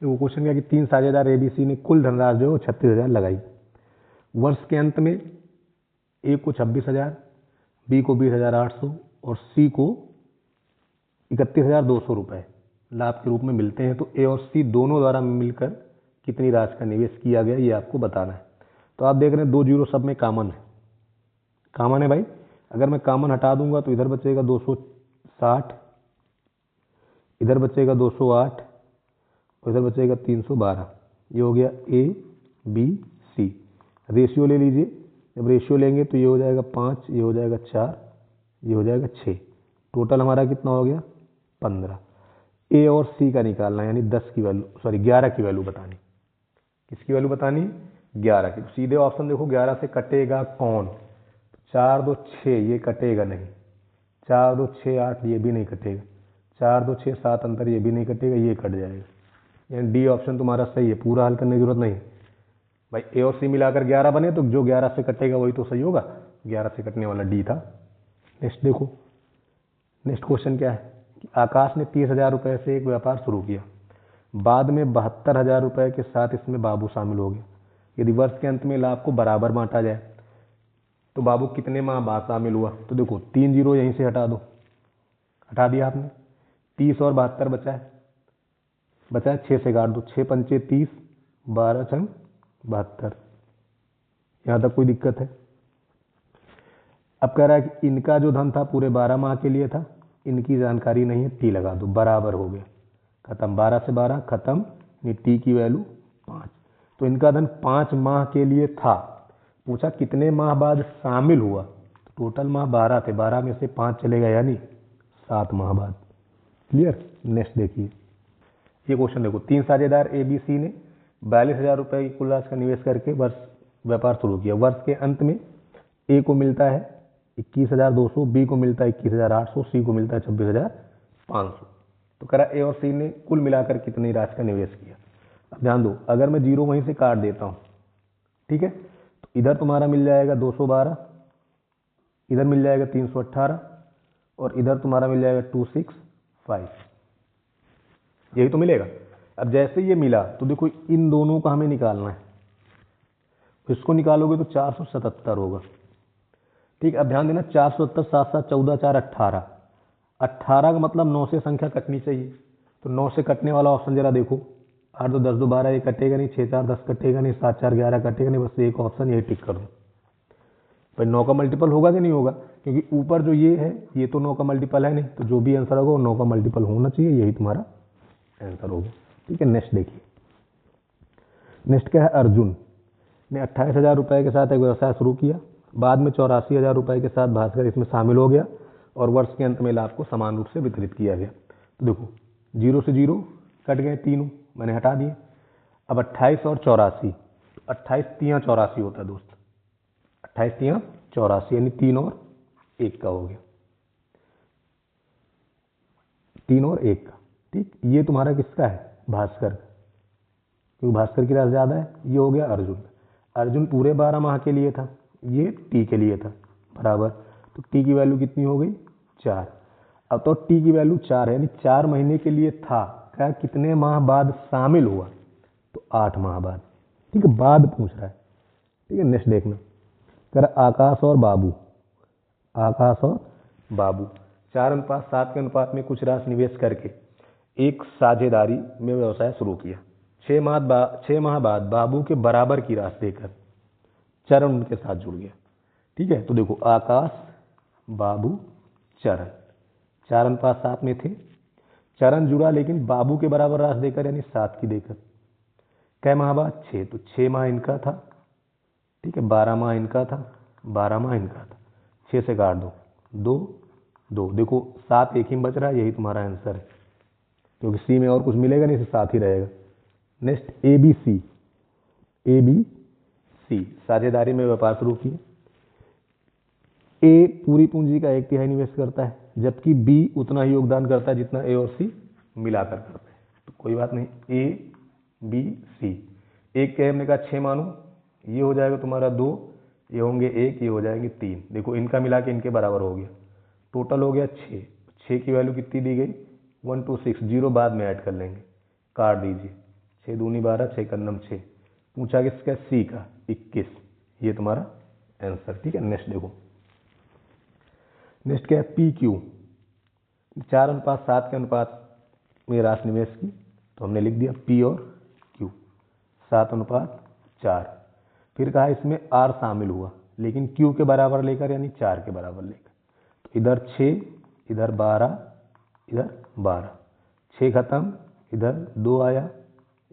A: वो क्वेश्चन क्या कि 3 साझेदार एबीसी ने कुल धनराशि जो 36,000 लगाई। वर्ष के अंत में ए को 26,000, बी को 20,800 और सी को 31,200 रुपये लाभ के रूप में मिलते हैं। तो ए और सी दोनों द्वारा मिलकर कितनी राशि का निवेश किया गया ये आपको बताना है। तो आप देख रहे हैं 2 जीरो सब में कॉमन है, कॉमन है भाई। अगर मैं कॉमन हटा दूंगा तो इधर बचेगा 260, इधर बचेगा 208 और इधर बचेगा 312। ये हो गया ए बी सी। रेशियो ले लीजिए, जब रेशियो लेंगे तो ये हो जाएगा 5, ये हो जाएगा 4, ये हो जाएगा 6। टोटल हमारा कितना हो गया 15। ए और सी का निकालना यानी 10 की वैल्यू, सॉरी 11 की वैल्यू बतानी। किसकी वैल्यू बतानी? 11 की। सीधे ऑप्शन देखो 11 से कटेगा कौन? 4 2 6 ये कटेगा नहीं, 4 2 6 8 ये भी नहीं कटेगा, 4 2 6 7 अंतर ये भी नहीं कटेगा, ये कट जाएगा। यानी डी ऑप्शन तुम्हारा सही है, पूरा हल करने की जरूरत नहीं भाई। ए और सी मिलाकर 11 बने तो जो 11 से कटेगा वही तो सही होगा, 11 से कटने वाला डी था। नेक्स्ट देखो, नेक्स्ट क्वेश्चन क्या है कि आकाश ने 30,000 रुपये से एक व्यापार शुरू किया, बाद में 72,000 रुपये के साथ इसमें बाबू शामिल हो गया। यदि वर्ष के अंत में लाभ को बराबर बांटा जाए तो बाबू कितने माह बाद शामिल हुआ? तो देखो 3 जीरो यहीं से हटा दो, हटा दिया आपने। 30 और 72 बचा है, 6 से काट दो, 6 पंचे 30, 12 छंग 72। यहाँ तक कोई दिक्कत है? अब कह रहा है कि इनका जो धन था पूरे 12 माह के लिए था, इनकी जानकारी नहीं है, टी लगा दो, बराबर हो गया, खत्म। 12 से 12 खत्म, टी की वैल्यू 5। तो इनका धन 5 माह के लिए था। पूछा कितने माह बाद शामिल हुआ, तो टोटल माह 12 थे, 12 में से 5 चलेगा यानी 7 माह बाद। क्लियर? नेक्स्ट देखिए, ये क्वेश्चन देखो। 3 साझेदार ए बी सी ने 42,000 रुपये की कुल राशि का निवेश करके वर्ष व्यापार शुरू किया। वर्ष के अंत में ए को मिलता है 21,200, बी को मिलता है 21,800, सी को मिलता है 26,500। तो कह रहा ए और सी ने कुल मिलाकर कितनी राशि का निवेश किया। अब ध्यान दो, अगर मैं जीरो वहीं से काट देता हूँ, ठीक है, तो इधर तुम्हारा मिल जाएगा 212, इधर मिल जाएगा 318 और इधर तुम्हारा मिल जाएगा 265, यही तो मिलेगा। अब जैसे ये मिला तो देखो इन दोनों का हमें निकालना है, इसको निकालोगे तो 477 होगा। ठीक, अब ध्यान देना 470 7 7 14 4 18, 18 का मतलब 9 से संख्या कटनी चाहिए। तो 9 से कटने वाला ऑप्शन जरा देखो, 8 2 10 2 12 ये कटेगा नहीं, 6 4 10 कटेगा नहीं, 7 4 11 कटेगा नहीं, बस एक ऑप्शन यही टिक कर दो। भाई 9 का मल्टीपल होगा कि नहीं होगा? क्योंकि ऊपर जो ये है ये तो 9 का मल्टीपल है नहीं, तो जो भी आंसर होगा वो 9 का मल्टीपल होना चाहिए, यही तुम्हारा आंसर होगा। ठीक है, नेक्स्ट देखिए। नेक्स्ट क्या है, अर्जुन ने 28,000 रुपये के साथ एक व्यवसाय शुरू किया, बाद में 84,000 रुपये के साथ भास्कर इसमें शामिल हो गया और वर्ष के अंत में लाभ को समान रूप से वितरित किया गया। तो देखो जीरो से जीरो कट गए, तीनों मैंने हटा दिए। अब 28 और 84, 28 3 84 होता है दोस्त, 28 3 84 यानी 3 और 1 का हो गया, 3 और 1 का। ठीक, ये तुम्हारा किसका है? भास्कर, क्योंकि भास्कर की राशि ज़्यादा है। ये हो गया अर्जुन, अर्जुन पूरे 12 माह के लिए था, ये टी के लिए था, बराबर। तो टी की वैल्यू कितनी हो गई? 4। अब तो टी की वैल्यू 4 है, यानी 4 महीने के लिए था, क्या कितने माह बाद शामिल हुआ? तो 8 माह बाद। ठीक है, बाद पूछ रहा है। ठीक है, नेक्स्ट देखना, कर आकाश और बाबू, आकाश और बाबू 4:7 के अनुपात में कुछ राशि निवेश करके एक साझेदारी में व्यवसाय शुरू किया। 6 माह बाद बाबू के बराबर की राशि देकर चरण उनके साथ जुड़ गया। ठीक है, तो देखो आकाश बाबू चरण 4:7 में थे, चरण जुड़ा लेकिन बाबू के बराबर राशि देकर यानी 7 की देकर। कै माह बाद? 6, तो 6 माह इनका था, ठीक है, 12 माह इनका था, 12 माह इनका था, 6 से काट दो, 2 2, देखो 7 एक ही बच रहा है, यही तुम्हारा आंसर है, क्योंकि सी में और कुछ मिलेगा नहीं, इसे 7 ही रहेगा। Next A B C, A B C साझेदारी में व्यापार शुरू किए। ए पूरी पूंजी का 1/3 निवेश करता है, जबकि बी उतना ही योगदान करता है जितना ए और सी मिलाकर करते हैं। तो कोई बात नहीं, ए बी सी, एक के हमने कहा 6 मानो, ये हो जाएगा तुम्हारा 2, ये होंगे 1, ये हो जाएंगे 3। देखो इनका मिला के इनके बराबर हो गया, टोटल हो गया 6। 6 की वैल्यू कितनी दी गई? 126, जीरो बाद में ऐड कर लेंगे, काट दीजिए, 6 दूनी 12, 6 कन्नम 6। पूछा किसका? सी का, 21, ये तुम्हारा आंसर। ठीक है, नेक्स्ट देखो। नेक्स्ट क्या है, पी क्यू, 4:7 के अनुपात में राशि निवेश की, तो हमने लिख दिया पी और क्यू 7:4। फिर कहा इसमें आर शामिल हुआ, लेकिन क्यू के बराबर लेकर यानी 4 के बराबर लेकर, तो इधर 6, इधर 12, इधर 12, 6 खत्म, इधर 2 आया,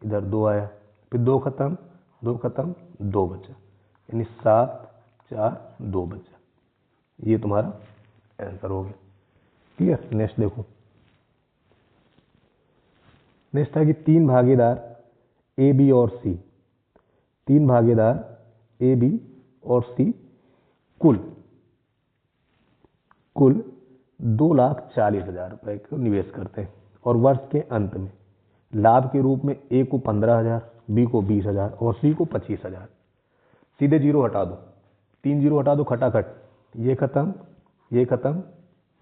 A: इधर 2 आया, फिर 2 खत्म, 2 खत्म, 2 बचा, यानी 7, 4, 2 बचा। ये तुम्हारा आंसर हो गया। क्लियर। नेक्स्ट देखो, नेक्स्ट है कि 3 भागीदार ए बी और सी, 3 भागीदार ए बी और सी कुल 2,40,000 रुपए को निवेश करते हैं और वर्ष के अंत में लाभ के रूप में ए को 15,000, बी को 20,000 और सी को 25,000। सीधे जीरो हटा दो, 3 जीरो हटा दो खटाखट, ये खत्म, ये खत्म,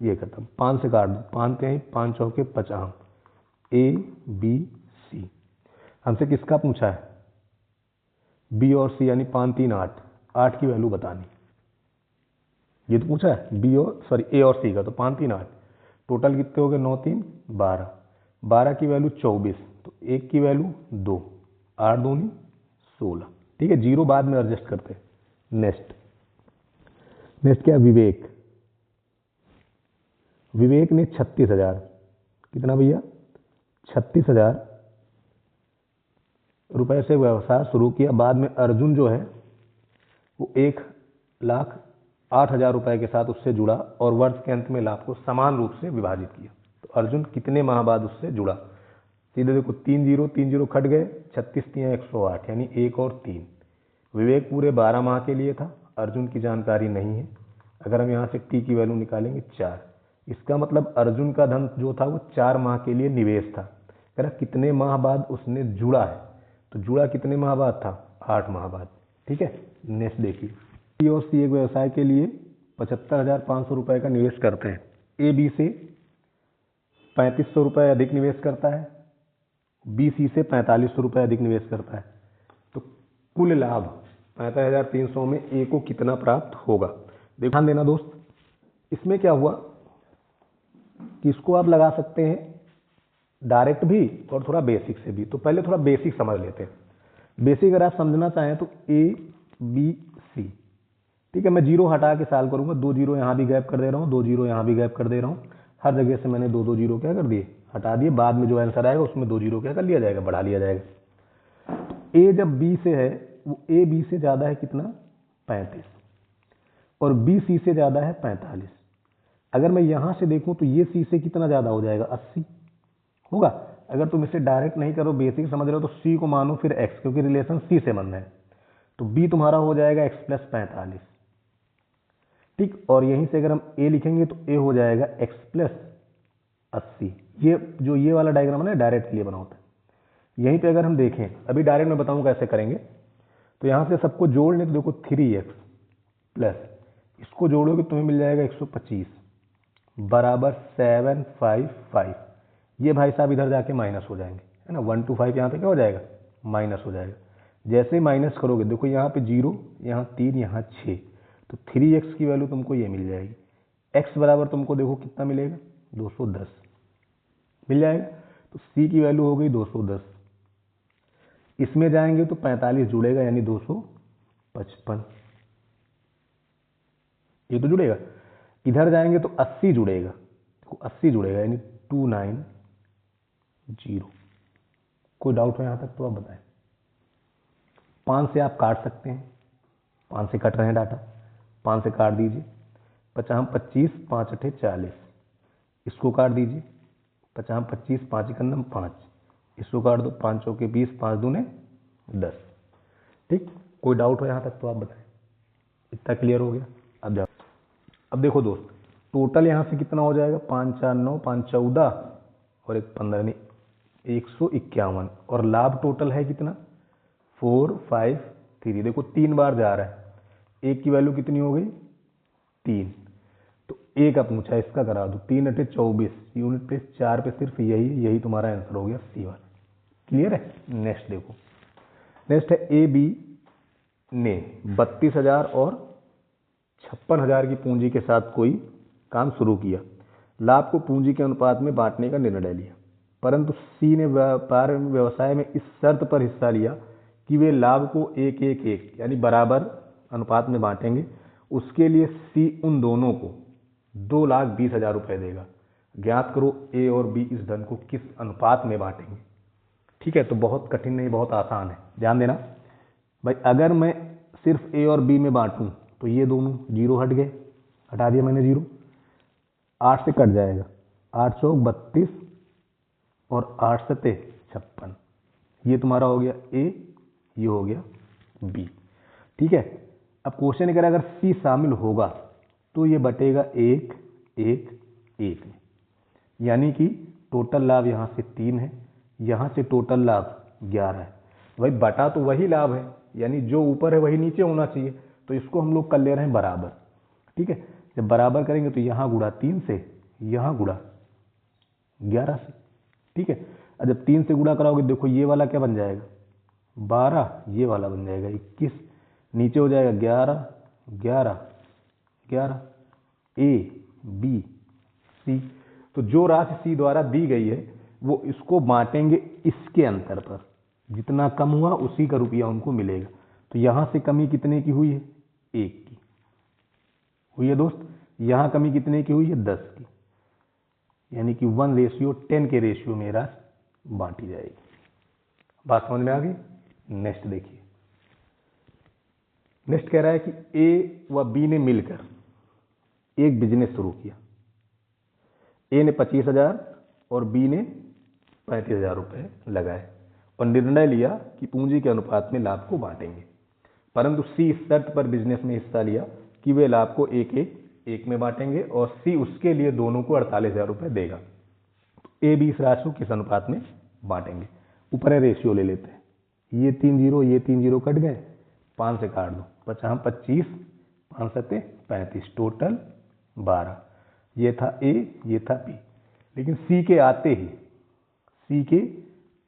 A: ये खत्म, 5 से काट दो, 5 3 5 चौके 50, ए बी सी। हमसे किसका पूछा है, बी और सी, यानी 5 3 8, 8 की वैल्यू बतानी। ये तो पूछा है बी और ए और सी का, तो 5 3 8, टोटल कितने हो गए, 9 3 12, 12 की वैल्यू 24, तो 1 की वैल्यू 2, 8 2 16। ठीक है, जीरो बाद में एडजस्ट करते हैं। नेक्स्ट क्या, विवेक, विवेक ने 36,000, कितना भैया, 36,000 रुपए से व्यवसाय शुरू किया। बाद में अर्जुन जो है वो 1,08,000 रुपए के साथ उससे जुड़ा और वर्ष के अंत में लाभ को समान रूप से विभाजित किया। तो अर्जुन कितने माह बाद उससे जुड़ा, सीधे देखो 3 जीरो खट गए, 36 3 108, यानी 1 और 3। विवेक पूरे 12 माह के लिए था, अर्जुन की जानकारी नहीं है। अगर हम यहाँ से टी की वैल्यू निकालेंगे 4, इसका मतलब अर्जुन का धन जो था वो 4 माह के लिए निवेश था। अगर कितने माह बाद उसने जुड़ा है, तो जुड़ा कितने माह बाद था, 8 माह बाद। ठीक है, नेक्स्ट देखिए, बी और सी एक व्यवसाय के लिए 75,500 रुपए का निवेश करते हैं। ए बी से 3,500 रुपए अधिक निवेश करता है, बी सी से 4,500 रुपए अधिक निवेश करता है। तो कुल लाभ 65,300 में ए को कितना प्राप्त होगा। ध्यान देना दोस्त, इसमें क्या हुआ कि इसको आप लगा सकते हैं डायरेक्ट भी और थोड़ा बेसिक से भी। तो पहले थोड़ा बेसिक समझ लेते हैं। बेसिक अगर आप समझना चाहें तो ए बी सी, ठीक है, मैं जीरो हटा के सॉल्व करूंगा, 2 जीरो यहाँ भी गैप कर दे रहा हूँ, 2 जीरो यहाँ भी गैप कर दे रहा हूँ, हर जगह से मैंने 2 2 जीरो क्या कर दिए, हटा दिए। बाद में जो आंसर आएगा उसमें 2 जीरो क्या कर लिया जाएगा, बढ़ा लिया जाएगा। ए जब बी से है, वो ए बी से ज्यादा है कितना, 35, और बी सी से ज्यादा है 45। अगर मैं यहां से देखूं तो ये सी से कितना ज्यादा हो जाएगा, 80 होगा। अगर तुम इसे डायरेक्ट नहीं करो, बेसिक समझ रहे हो, तो सी को मानो फिर एक्स, क्योंकि रिलेशन सी से बनना है। तो बी तुम्हारा हो जाएगा x प्लस 45, ठीक। और यहीं से अगर हम ए लिखेंगे तो ए हो जाएगा x प्लस 80। ये जो ये वाला डायग्राम है ना, डायरेक्ट के लिए बना होता है। यहीं पे अगर हम देखें, अभी डायरेक्ट मैं बताऊं कैसे करेंगे, तो यहां से सबको जोड़ लें तो देखो 3x प्लस, इसको जोड़ोगे तुम्हें मिल जाएगा 125 बराबर 755। ये भाई साहब इधर जाके माइनस हो जाएंगे, है ना, 1 2 5 यहाँ पे क्या हो जाएगा, माइनस हो जाएगा। जैसे माइनस करोगे देखो यहाँ पे 0, यहाँ 3, यहाँ 6, तो 3x की वैल्यू तुमको ये मिल जाएगी। x बराबर तुमको देखो कितना मिलेगा, 210 मिल जाएगा। तो c की वैल्यू हो गई 210, इसमें जाएंगे तो 45 जुड़ेगा यानी 255, ये तो जुड़ेगा। इधर जाएंगे तो 80 जुड़ेगा, तो 80 जुड़ेगा यानी 290। कोई डाउट हो यहां तक तो आप बताएं। 5 से आप काट सकते हैं, 5 से कट रहे हैं डाटा, 5 से काट दीजिए, 50 25 5 8 40, इसको काट दीजिए, 50 25 5 1 5, इसको काट दो, 5 चौके 20, 5 दूने 10। ठीक, कोई डाउट हो यहाँ तक तो आप बताएं। इतना क्लियर हो गया। अब जाओ, अब देखो दोस्त, टोटल यहाँ से कितना हो जाएगा, 5 4 9 5 14 और 1 15 नहीं 151, और लाभ टोटल है कितना 4 5 3। देखो 3 बार जा रहा है, एक की वैल्यू कितनी हो गई 3, तो एक का पूछा, इसका करा दो, 3 8 24, यूनिट पे 4 पे सिर्फ यही तुम्हारा आंसर हो गया C1। क्लियर है। नेक्स्ट देखो, नेक्स्ट है ए बी ने 32,000 और 56,000 की पूंजी के साथ कोई काम शुरू किया, लाभ को पूंजी के अनुपात में बांटने का निर्णय लिया, परंतु सी ने व्यापार व्यवसाय में इस शर्त पर हिस्सा लिया कि वे लाभ को 1-1-1 यानी बराबर अनुपात में बांटेंगे। उसके लिए सी उन दोनों को 2,20,000 रुपये देगा। ज्ञात करो ए और बी इस धन को किस अनुपात में बांटेंगे। ठीक है, तो बहुत कठिन नहीं, बहुत आसान है, ध्यान देना भाई। अगर मैं सिर्फ ए और बी में बांटूं तो ये दोनों जीरो हट गए, हटा दिया मैंने जीरो, 8 से कट जाएगा, 8 चौक 32 और 8 सते 56। ये तुम्हारा हो गया ए, ये हो गया बी। ठीक है, अब क्वेश्चन करें अगर सी शामिल होगा तो ये बटेगा 1-1-1 में, यानी कि टोटल लाभ यहाँ से 3 है, यहाँ से टोटल लाभ 11 है। भाई बटा तो वही लाभ है, यानी जो ऊपर है वही नीचे होना चाहिए, तो इसको हम लोग कर ले रहे हैं बराबर। ठीक है, जब बराबर करेंगे तो यहाँ गुणा 3 से, यहाँ गुणा 11 से। ठीक है, और जब 3 से गुणा कराओगे देखो ये वाला क्या बन जाएगा 12, ये वाला बन जाएगा 21, नीचे हो जाएगा 11-11-11 ए बी सी। तो जो राशि सी द्वारा दी गई है वो इसको बांटेंगे इसके अंतर पर, जितना कम हुआ उसी का रुपया उनको मिलेगा। तो यहाँ से कमी कितने की हुई है 1 की हुई है दोस्त, यहाँ कमी कितने की हुई है 10 की, यानी कि 1:10 के रेशियो में राशि बांटी जाएगी। बात समझ में आ गई। नेक्स्ट देखिए, नेक्स्ट कह रहा है कि ए व बी ने मिलकर एक बिजनेस शुरू किया। ए ने 25,000 और बी ने 35,000 रुपये लगाए और निर्णय लिया कि पूंजी के अनुपात में लाभ को बांटेंगे, परंतु सी इस शर्त पर बिजनेस में हिस्सा लिया कि वे लाभ को 1-1-1 में बांटेंगे और सी उसके लिए दोनों को 48,000 रुपये देगा। तो ए बी इस राशि को किस अनुपात में बांटेंगे। ऊपर है रेशियो ले लेते हैं, ये 3 जीरो ये 3 जीरो कट गए, 5 से काट दो, 25 5 सते 35, टोटल 12। ये था ए, ये था बी, लेकिन सी के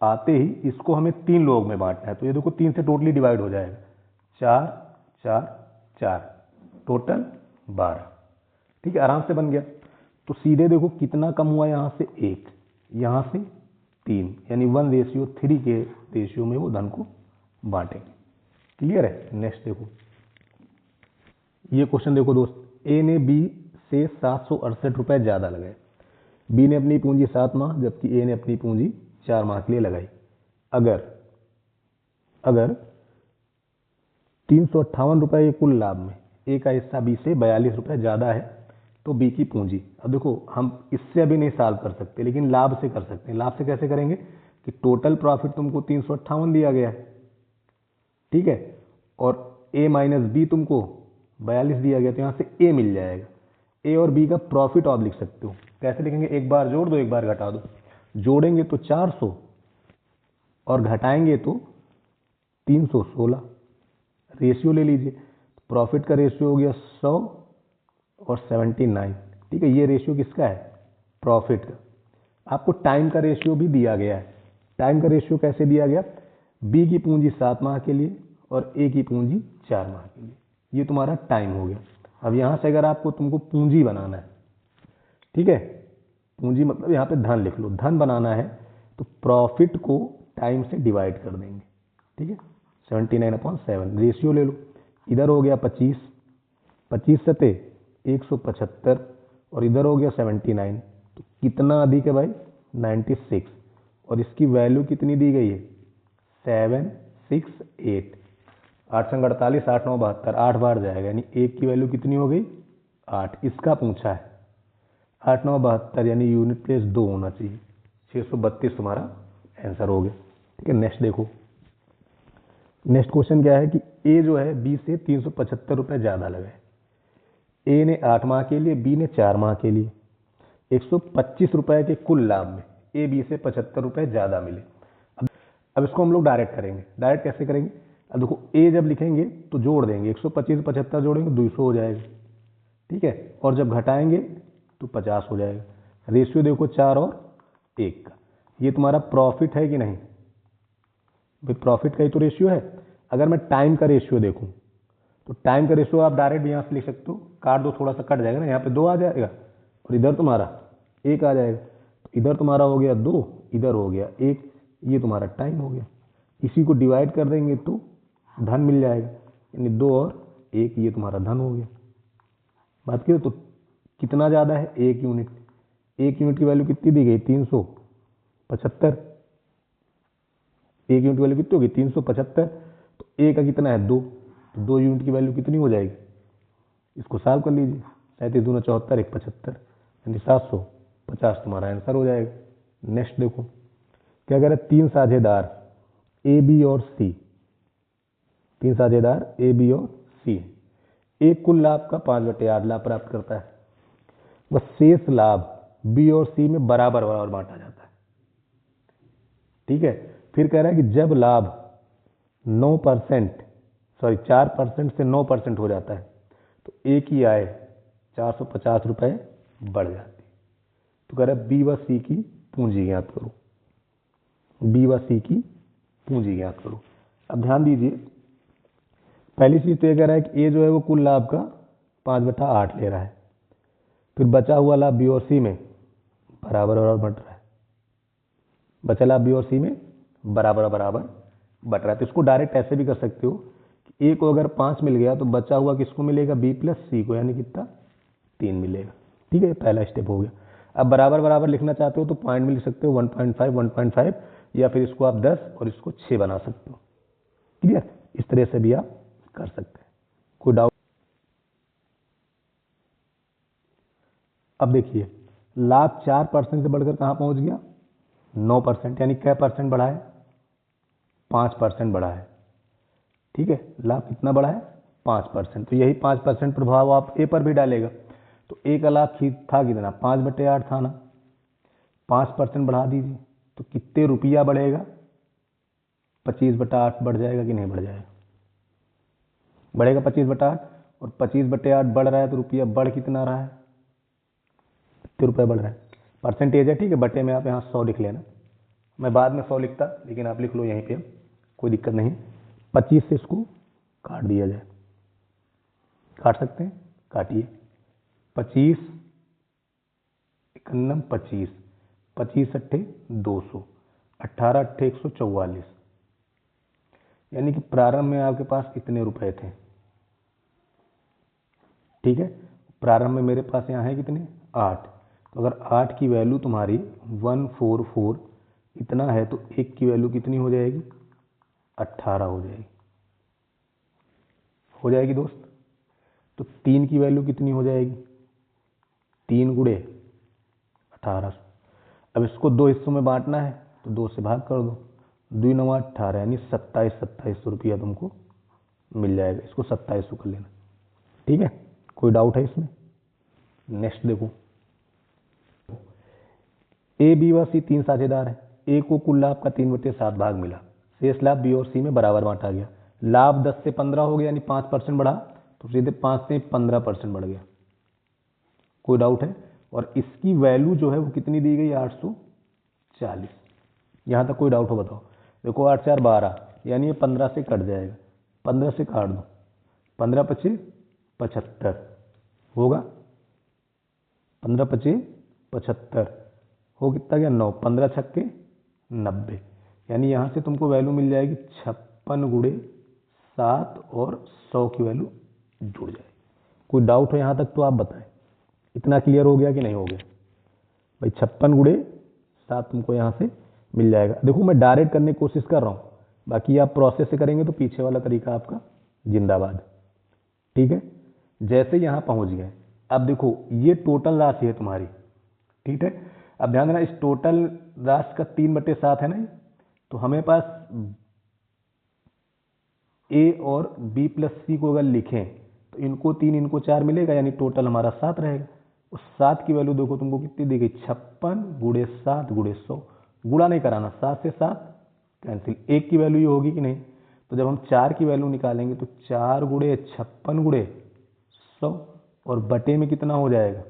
A: आते ही इसको हमें 3 लोग में बांटना है। तो ये देखो 3 से टोटली डिवाइड हो जाएगा, 4-4-4, टोटल 12। ठीक है, आराम से बन गया। तो सीधे देखो कितना कम हुआ, यहाँ से 1, यहाँ से 3, यानी 1:3 के रेशियो में वो धन को बांटेंगे। क्लियर है। नेक्स्ट देखो, ये क्वेश्चन देखो दोस्त, ए ने बी से 768 रुपये ज़्यादा लगाए। बी ने अपनी पूंजी 7 माह जबकि ए ने अपनी पूंजी 4 माह के लिए लगाई। अगर 358 रुपये के कुल लाभ में ए का हिस्सा बी से 42 रुपये ज़्यादा है तो बी की पूंजी, अब देखो हम इससे अभी नहीं सॉल्व कर सकते लेकिन लाभ से कर सकते हैं। लाभ से कैसे करेंगे कि टोटल प्रॉफिट तुमको 358 दिया गया है, ठीक है, और ए माइनस बी तुमको 42 दिया गया, तो यहाँ से ए मिल जाएगा। ए और बी का प्रॉफिट आप लिख सकते हो, कैसे लिखेंगे, एक बार जोड़ दो एक बार घटा दो। जोड़ेंगे तो 400 और घटाएंगे तो 316। रेशियो ले लीजिए, प्रॉफिट का रेशियो हो गया 100 और 79। ठीक है, ये रेशियो किसका है, प्रॉफिट का। आपको टाइम का रेशियो भी दिया गया है। टाइम का रेशियो कैसे दिया गया, बी की पूंजी 7 माह के लिए और ए की पूंजी 4 माह के लिए। ये तुम्हारा टाइम हो गया। अब यहाँ से अगर आपको तुमको पूंजी बनाना है, ठीक है, पूंजी मतलब यहाँ पे धन लिख लो, धन बनाना है तो प्रॉफिट को टाइम से डिवाइड कर देंगे। ठीक है, 79/7 रेशियो ले लो। इधर हो गया 25, 25 सते 175 और इधर हो गया 79, तो कितना अधिक है भाई 96, और इसकी वैल्यू कितनी दी गई है 768। 8 संग 48, 8 9 72, 8 बार जाएगा, यानी एक की वैल्यू कितनी हो गई 8। इसका पूछा है 8 9 72, यानी यूनिट प्लेस 2 होना चाहिए। 632 तुम्हारा आंसर हो गया। ठीक है, नेक्स्ट देखो, नेक्स्ट क्वेश्चन क्या है कि ए जो है बी से 375 रुपये ज़्यादा लगाए। ए ने 8 माह के लिए, बी ने 4 माह के लिए। 125 रुपये के कुल लाभ में ए बी से 75 रुपये ज़्यादा मिले। अब इसको हम लोग डायरेक्ट करेंगे। डायरेक्ट कैसे करेंगे, अब देखो ए जब लिखेंगे तो जोड़ देंगे, 125 75 जोड़ेंगे 200 हो जाएगा। ठीक है, और जब घटाएंगे तो 50 हो जाएगा। रेशियो देखो 4 और 1 का। ये तुम्हारा प्रॉफिट है कि नहीं, भाई प्रॉफिट का ही तो रेशियो है। अगर मैं टाइम का रेशियो देखूं तो टाइम का रेशियो आप डायरेक्ट यहाँ से लिख सकते हो, काट दो थोड़ा सा कट जाएगा ना, यहाँ पे 2 आ जाएगा, और इधर तुम्हारा 1 आ जाएगा। तो इधर तुम्हारा हो गया 2, इधर हो गया 1, ये तुम्हारा टाइम हो गया। इसी को डिवाइड कर देंगे तो धन मिल जाएगा, यानी 2 और 1, ये तुम्हारा धन हो गया। बात करें तो कितना ज़्यादा है, 1 यूनिट। 1 यूनिट की वैल्यू कितनी दी गई, 375। 1 यूनिट की वैल्यू कितनी होगी, 375। तो ए का कितना है, 2, तो 2 यूनिट की वैल्यू कितनी हो जाएगी, इसको सॉल्व कर लीजिए। 37 दूना 74, 1 75, यानी 750 तुम्हारा आंसर हो जाएगा। नेक्स्ट देखो क्या कह रहा है, 3 साझेदार ए बी और सी, 3 साझेदार ए बी और सी, एक कुल लाभ का 5/8 लाभ प्राप्त करता है। वह शेष लाभ बी और सी में बराबर बराबर बांटा जाता है। ठीक है, फिर कह रहा है कि जब लाभ 4% से 9% हो जाता है तो ए की आय 450 रुपये बढ़ जाती है। तो कह रहा है बी व सी की पूंजी ज्ञात करो, बी व सी की पूंजी ज्ञात करो। अब ध्यान दीजिए, पहली चीज तो ये कह रहा है कि ए जो है वो कुल लाभ का 5/8 ले रहा है, फिर बचा हुआ लाभ बी और सी में बराबर बराबर बट रहा है, बचा लाभ बी और सी में बराबर बराबर बट रहा है। तो इसको डायरेक्ट ऐसे भी कर सकते हो कि ए को अगर 5 मिल गया तो बचा हुआ किसको मिलेगा, बी प्लस सी को, यानी कितना 3 मिलेगा। ठीक है, पहला स्टेप हो गया। अब बराबर बराबर लिखना चाहते हो तो पॉइंट में लिख सकते हो 1.5 1.5, या फिर इसको आप 10 और इसको 6 बना सकते हो। क्लियर, इस तरह से भी आप कर सकते हैं, कोई डाउट। अब देखिए लाभ 4% से बढ़कर कहाँ पहुंच गया, 9%, यानी क्या परसेंट बढ़ा है, 5% बढ़ा है। ठीक है, लाभ कितना बढ़ा है, 5%। तो यही 5% प्रभाव आप ए पर भी डालेगा। तो ए का लाभ था कितना, 5/8 था ना, 5% बढ़ा दीजिए तो कितने रुपया बढ़ेगा, 25/8 बढ़ जाएगा कि नहीं बढ़ जाएगा, बढ़ेगा 25/8। और 25/8 बढ़ रहा है तो रुपया बढ़ कितना रहा है, कितने रुपये बढ़ रहा है, परसेंटेज है। ठीक है, बटे में आप यहाँ 100 लिख लेना, मैं बाद में 100 लिखता, लेकिन आप लिख लो यहीं पे, कोई दिक्कत नहीं। 25 से इसको काट दिया जाए, काट सकते हैं, काटिए। 25 51 25, 25 अट्ठे 200, 18 अट्ठे 144, यानी कि प्रारंभ में आपके पास कितने रुपए थे। ठीक है, प्रारंभ में मेरे पास यहाँ है कितने, 8। तो अगर 8 की वैल्यू तुम्हारी 144 इतना है तो 1 की वैल्यू कितनी हो जाएगी, 18 हो जाएगी दोस्त। तो 3 की वैल्यू कितनी हो जाएगी, 3 गुणे 1800। अब इसको 2 हिस्सों में बांटना है तो 2 से भाग कर दो, 2 9 18, यानी 2700 रुपया तुमको मिल जाएगा। इसको 2700 कर लेना। ठीक है, कोई डाउट है इसमें। नेक्स्ट देखो, ए बी व सी 3 साझेदार है, ए को कुल लाभ का 3/7 भाग मिला, शेष लाभ बी और सी में बराबर बांटा गया। लाभ 10 से 15 हो गया, यानी 5% बढ़ा, तो सीधे 5 से 15% बढ़ गया। कोई डाउट है, और इसकी वैल्यू जो है वो कितनी दी गई, 840। यहाँ तक कोई डाउट हो बताओ। देखो 8 4 12, यानी ये 15 से कट जाएगा, 15 से काट दो, 15 25 75 होगा, 15 25 75 हो कितना गया, 9, 15 छक्के 90, यानी यहाँ से तुमको वैल्यू मिल जाएगी 56 गुणे 7 और 100 की वैल्यू जुड़ जाएगी। कोई डाउट हो यहाँ तक तो आप बताएं, इतना क्लियर हो गया कि नहीं हो गया भाई। 56 गुणे 7 तुमको यहाँ से मिल जाएगा। देखो मैं डायरेक्ट करने की कोशिश कर रहा हूँ, बाकी आप प्रोसेस से करेंगे तो पीछे वाला तरीका आपका जिंदाबाद। ठीक है, जैसे यहाँ पहुँच गए, अब देखो ये टोटल राशि है तुम्हारी। ठीक है, अब ध्यान देना, इस टोटल राशि का 3/7 है ना, तो हमें पास ए और बी प्लस सी को अगर लिखें तो इनको 3 इनको 4 मिलेगा, यानी टोटल हमारा 7 रहेगा। उस 7 की वैल्यू देखो तुमको कितनी दी गई, 56 गुणे 7 गुणे 100, गुणा नहीं कराना, 7 से 7 कैंसिल, 1 की वैल्यू ये होगी कि नहीं। तो जब हम 4 की वैल्यू निकालेंगे तो 4 गुणे 56 गुणे 100, और बटे में कितना हो जाएगा,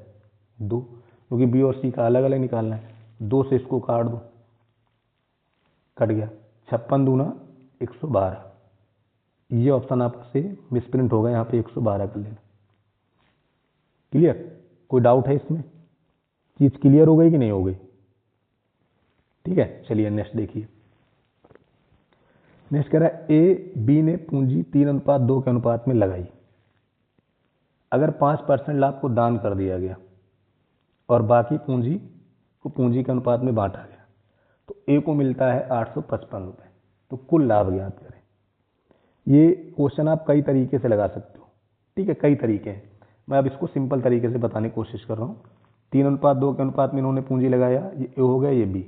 A: 2, क्योंकि बी और सी का अलग अलग निकालना है। 2 से इसको काट दो, कट गया, 56 दूना 112, ये ऑप्शन आपसे मिसप्रिंट होगा, यहाँ पे 112 कर लेना। क्लियर, कोई डाउट है इसमें। चीज़ क्लियर हो गई कि नहीं हो गई? ठीक है, चलिए नेक्स्ट देखिए। नेक्स्ट कह रहा है ए बी ने पूंजी 3:2 के अनुपात में लगाई। अगर 5% लाभ को दान कर दिया गया और बाकी पूंजी को पूंजी के अनुपात में बांटा गया तो ए को मिलता है 855 रुपये। तो कुल लाभ ज्ञात करें। ये क्वेश्चन आप कई तरीके से लगा सकते हो। ठीक है, कई तरीके हैं, मैं अब इसको सिंपल तरीके से बताने की कोशिश कर रहा हूँ। 3:2 के अनुपात में इन्होंने पूंजी लगाया, ये ए हो गया, ये बी,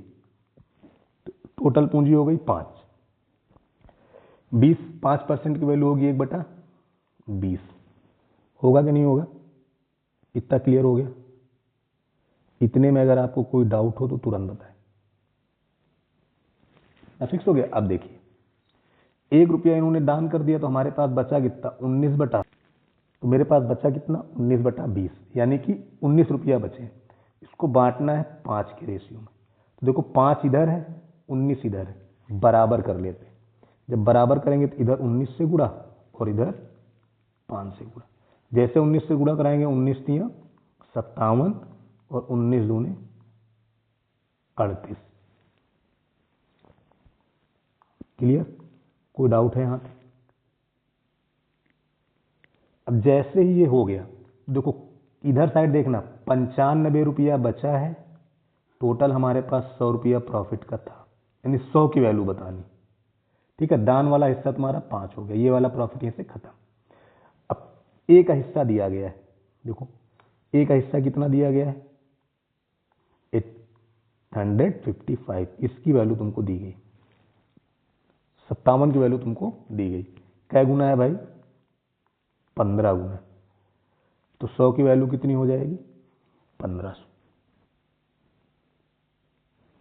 A: टोटल पूंजी हो गई 5। 5% की वैल्यू होगी 1/20। होगा कि नहीं होगा? इतना क्लियर हो गया? इतने में अगर आपको कोई डाउट हो तो तुरंत बताएं। फिक्स हो गया? अब देखिए, 1 रुपया इन्होंने दान कर दिया तो हमारे पास बचा कितना? 19 तो मेरे पास बचा कितना? 19/20, यानी कि 19 रुपया बचे। इसको बांटना है 5 के रेशियो में। तो देखो 5 इधर है, 19 इधर है, बराबर कर लेते हैं। जब बराबर करेंगे तो इधर 19 से गुणा और इधर 5 से गुणा। जैसे 19 से गुणा कराएंगे, 19 तियां 57 और 19 दूने 38। क्लियर? कोई डाउट है यहाँ पे? अब जैसे ही ये हो गया, देखो इधर साइड देखना, 95 रुपया बचा है। टोटल हमारे पास 100 रुपया प्रॉफिट का था, यानी 100 की वैल्यू बतानी। ठीक है, दान वाला हिस्सा तुम्हारा 5 हो गया, ये वाला प्रॉफिट यहीं से खत्म। अब ए का हिस्सा दिया गया है, देखो ए का हिस्सा कितना दिया गया है? 855। इसकी वैल्यू तुमको दी गई, 57 की वैल्यू तुमको दी गई। क्या गुना है भाई? 15 गुना। तो 100 की वैल्यू कितनी हो जाएगी? 1500।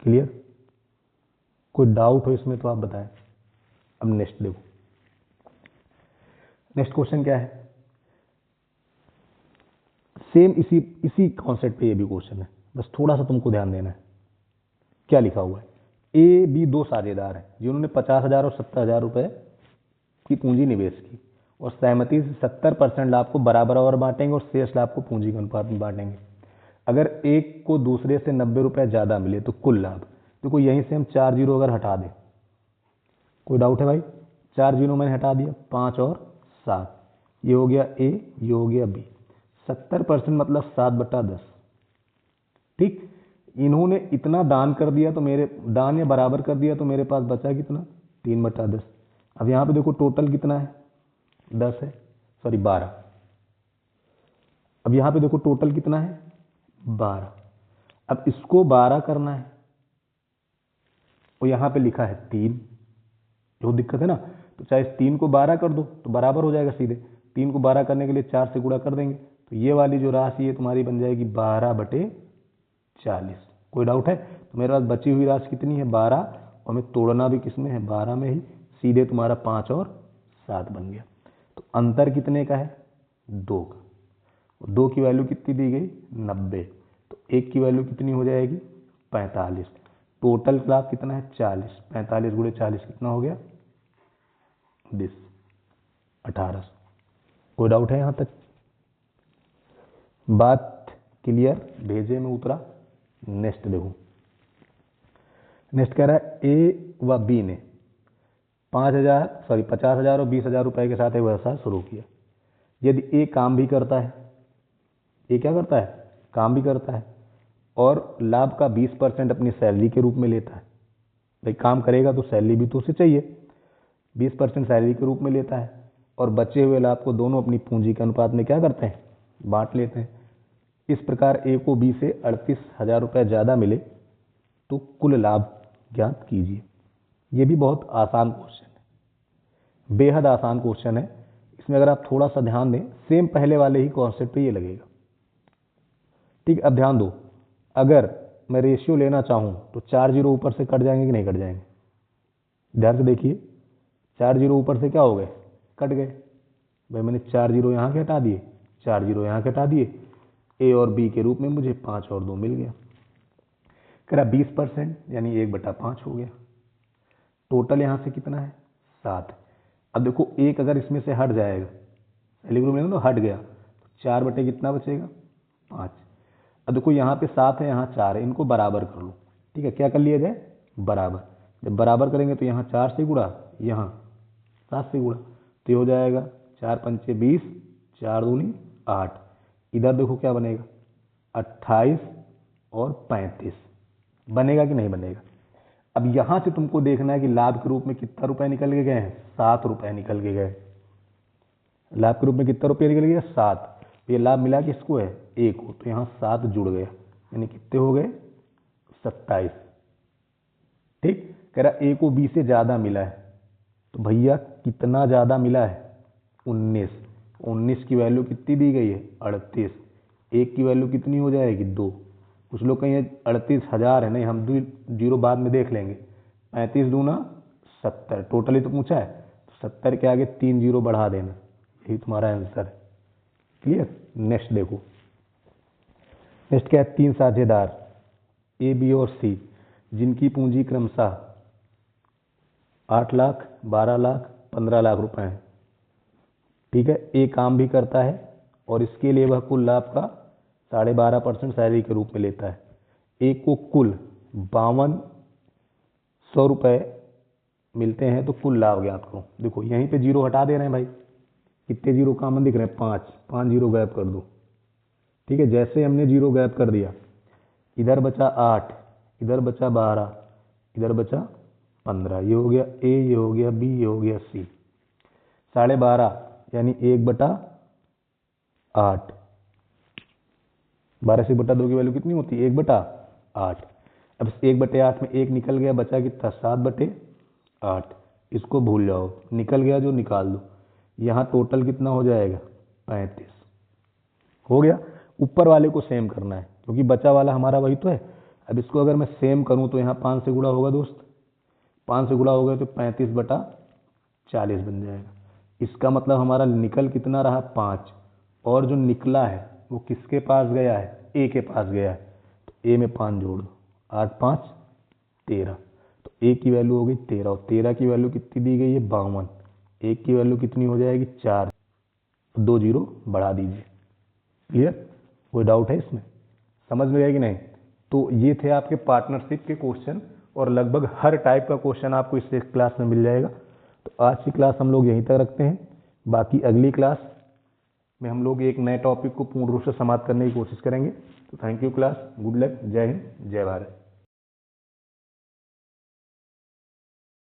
A: क्लियर? कोई डाउट हो इसमें तो आप बताएं। अब नेक्स्ट देखो, नेक्स्ट क्वेश्चन क्या है? सेम इसी कॉन्सेप्ट पे ये भी क्वेश्चन है, बस थोड़ा सा तुमको ध्यान देना है। क्या लिखा हुआ है? ए बी 2 साझेदार हैं जिन्होंने 50,000 और 70,000 रुपए की पूंजी निवेश की और सहमति से 70% लाभ को बराबर और बांटेंगे और शेष लाभ को पूंजी के अनुपात में बांटेंगे। अगर एक को दूसरे से 90 रुपए ज्यादा मिले तो कुल लाभ। देखो यहीं से हम 4 जीरो अगर हटा दें, कोई डाउट है भाई? 4 जीरो मैंने हटा दिया, 5 और 7, ये हो गया ए, ये हो गया बी। 70% मतलब 7/10। ठीक, इन्होंने इतना दान कर दिया तो मेरे दान या बराबर कर दिया तो मेरे पास बचा कितना? 3/10। अब यहाँ पे देखो टोटल कितना है? 10 है, सॉरी 12। अब यहाँ पे देखो टोटल कितना है? 12। अब इसको 12 करना है और यहाँ पे लिखा है 3। जो दिक्कत है ना, तो चाहे इस 3 को 12 कर दो तो बराबर हो जाएगा सीधे। 3 को 12 करने के लिए 4 से गुणा कर देंगे तो ये वाली जो राशि है तुम्हारी बन जाएगी 12/40। कोई डाउट है? तो मेरे पास बची हुई राशि कितनी है? 12, और हमें तोड़ना भी किसमें है? 12 में ही। सीधे तुम्हारा 5 और 7 बन गया। तो अंतर कितने का है? 2 का। 2 की वैल्यू कितनी दी गई? 90। तो 1 की वैल्यू कितनी हो जाएगी? 45। टोटल लाभ कितना है? 40। 45 गुणे 40 कितना हो गया? 1800। कोई डाउट है यहाँ तक? बात क्लियर? भेजे में उतरा? नेक्स्ट देखो, नेक्स्ट कह रहा है ए व बी ने 50,000 और 20,000 रुपए के साथ एक व्यवसाय शुरू किया। यदि ए काम भी करता है, ए क्या करता है? काम भी करता है और लाभ का 20% अपनी सैलरी के रूप में लेता है। भाई काम करेगा तो सैलरी भी तो उसे चाहिए, 20% सैलरी के रूप में लेता है और बचे हुए लाभ को दोनों अपनी पूंजी के अनुपात में क्या करते हैं? बांट लेते हैं। इस प्रकार ए को बी से 38,000 रुपये ज़्यादा मिले तो कुल लाभ ज्ञात कीजिए। ये भी बहुत आसान क्वेश्चन है, बेहद आसान क्वेश्चन है। इसमें अगर आप थोड़ा सा ध्यान दें, सेम पहले वाले ही कॉन्सेप्ट पे ये लगेगा। ठीक, अब ध्यान दो, अगर मैं रेशियो लेना चाहूँ तो 4 जीरो ऊपर से कट जाएंगे कि नहीं कट जाएंगे? ध्यान से देखिए, 4 जीरो ऊपर से क्या हो गए? कट गए। भाई मैंने 4 जीरो यहाँ के हटा दिए, 4 जीरो यहाँ के हटा दिए, ए और बी के रूप में मुझे 5 और 2 मिल गया। कह रहा 20% यानी 1/5 हो गया। टोटल यहाँ से कितना है? 7। अब देखो एक अगर इसमें से हट जाएगा, पहले ग्रुप में तो हट गया, तो 4 बटे कितना बचेगा? 5। अब देखो यहाँ पे 7 है, यहाँ 4 है, इनको बराबर कर लो। ठीक है, क्या कर लिया जाए, बराबर। जब बराबर करेंगे तो यहाँ 4 से गुणा, यहाँ 7 से गुणा, तो ये हो जाएगा 4 पंचे 20, 4 दूनी 8। इधर देखो क्या बनेगा, 28 और 35 बनेगा कि नहीं बनेगा। अब यहाँ से तुमको देखना है कि लाभ के रूप में कितना रुपए निकल के गए हैं, 7 रुपए निकल के गए। लाभ के रूप में कितना रुपये निकल गया, 7। ये लाभ मिला किसको है, ए को, तो यहाँ 7 जुड़ गया, यानी कितने हो गए, 27। ठीक, कह रहा ए को बी से ज़्यादा मिला है, तो भैया कितना ज़्यादा मिला है, 19। 19 की वैल्यू कितनी दी गई है, 38। एक की वैल्यू कितनी हो जाएगी, 2। कुछ लोग कहेंगे 38,000 है, नहीं हम जीरो बाद में देख लेंगे। 35 दूना 70, टोटली तो पूछा है, तो 70 के आगे 3 जीरो बढ़ा देना, यही तुम्हारा आंसर है। क्लियर। नेक्स्ट देखो, नेक्स्ट क्या है, 3 साझेदार ए, बी और सी जिनकी पूंजी क्रमशः 8 लाख, 12 लाख, 15 लाख रुपए है। ठीक है, ए काम भी करता है और इसके लिए वह कुल लाभ का 12.5% सैलरी के रूप में लेता है। ए को कुल 5200 रुपये मिलते हैं, तो कुल लाभ ज्ञात करो। देखो यहीं पे जीरो हटा दे रहे हैं भाई, कितने जीरो कॉमन दिख रहे हैं, 5 जीरो गैप कर दो। ठीक है, जैसे हमने जीरो गैप कर दिया, इधर बचा 8, इधर बचा 12, इधर बचा 15, ये हो गया ए, ये हो गया बी, ये हो गया सी। 12.5 यानी 1/8। 12 से बटा 2 की वैल्यू कितनी होती है, 1/8। अब 1/8 में 1 निकल गया, बचा कितना, 7/8। इसको भूल जाओ, निकल गया जो निकाल दो। यहाँ टोटल कितना हो जाएगा, 35 हो गया। ऊपर वाले को सेम करना है क्योंकि बचा वाला हमारा वही तो है। अब इसको अगर मैं सेम करूं तो यहाँ 5 से गुणा होगा दोस्त, 5 से गुणा होगा तो 35/40 बन जाएगा। इसका मतलब हमारा निकल कितना रहा, 5, और जो निकला है वो किसके पास गया है, ए के पास गया है, तो ए में 5 जोड़ दो, 8 5 13, तो ए की वैल्यू हो गई 13, और 13 की वैल्यू कितनी दी गई है, 52। एक की वैल्यू कितनी हो जाएगी, 4, 2 जीरो बढ़ा दीजिए। क्लियर, कोई डाउट है इसमें, समझ में आएगी नहीं। तो ये थे आपके पार्टनरशिप के क्वेश्चन, और लगभग हर टाइप का क्वेश्चन आपको इस क्लास में मिल जाएगा। तो आज की क्लास हम लोग यहीं तक रखते हैं, बाकी अगली क्लास में हम लोग एक नए टॉपिक को पूर्ण रूप से समाप्त करने की कोशिश करेंगे। तो thank you class, good luck, जय हिंद, जय भारत।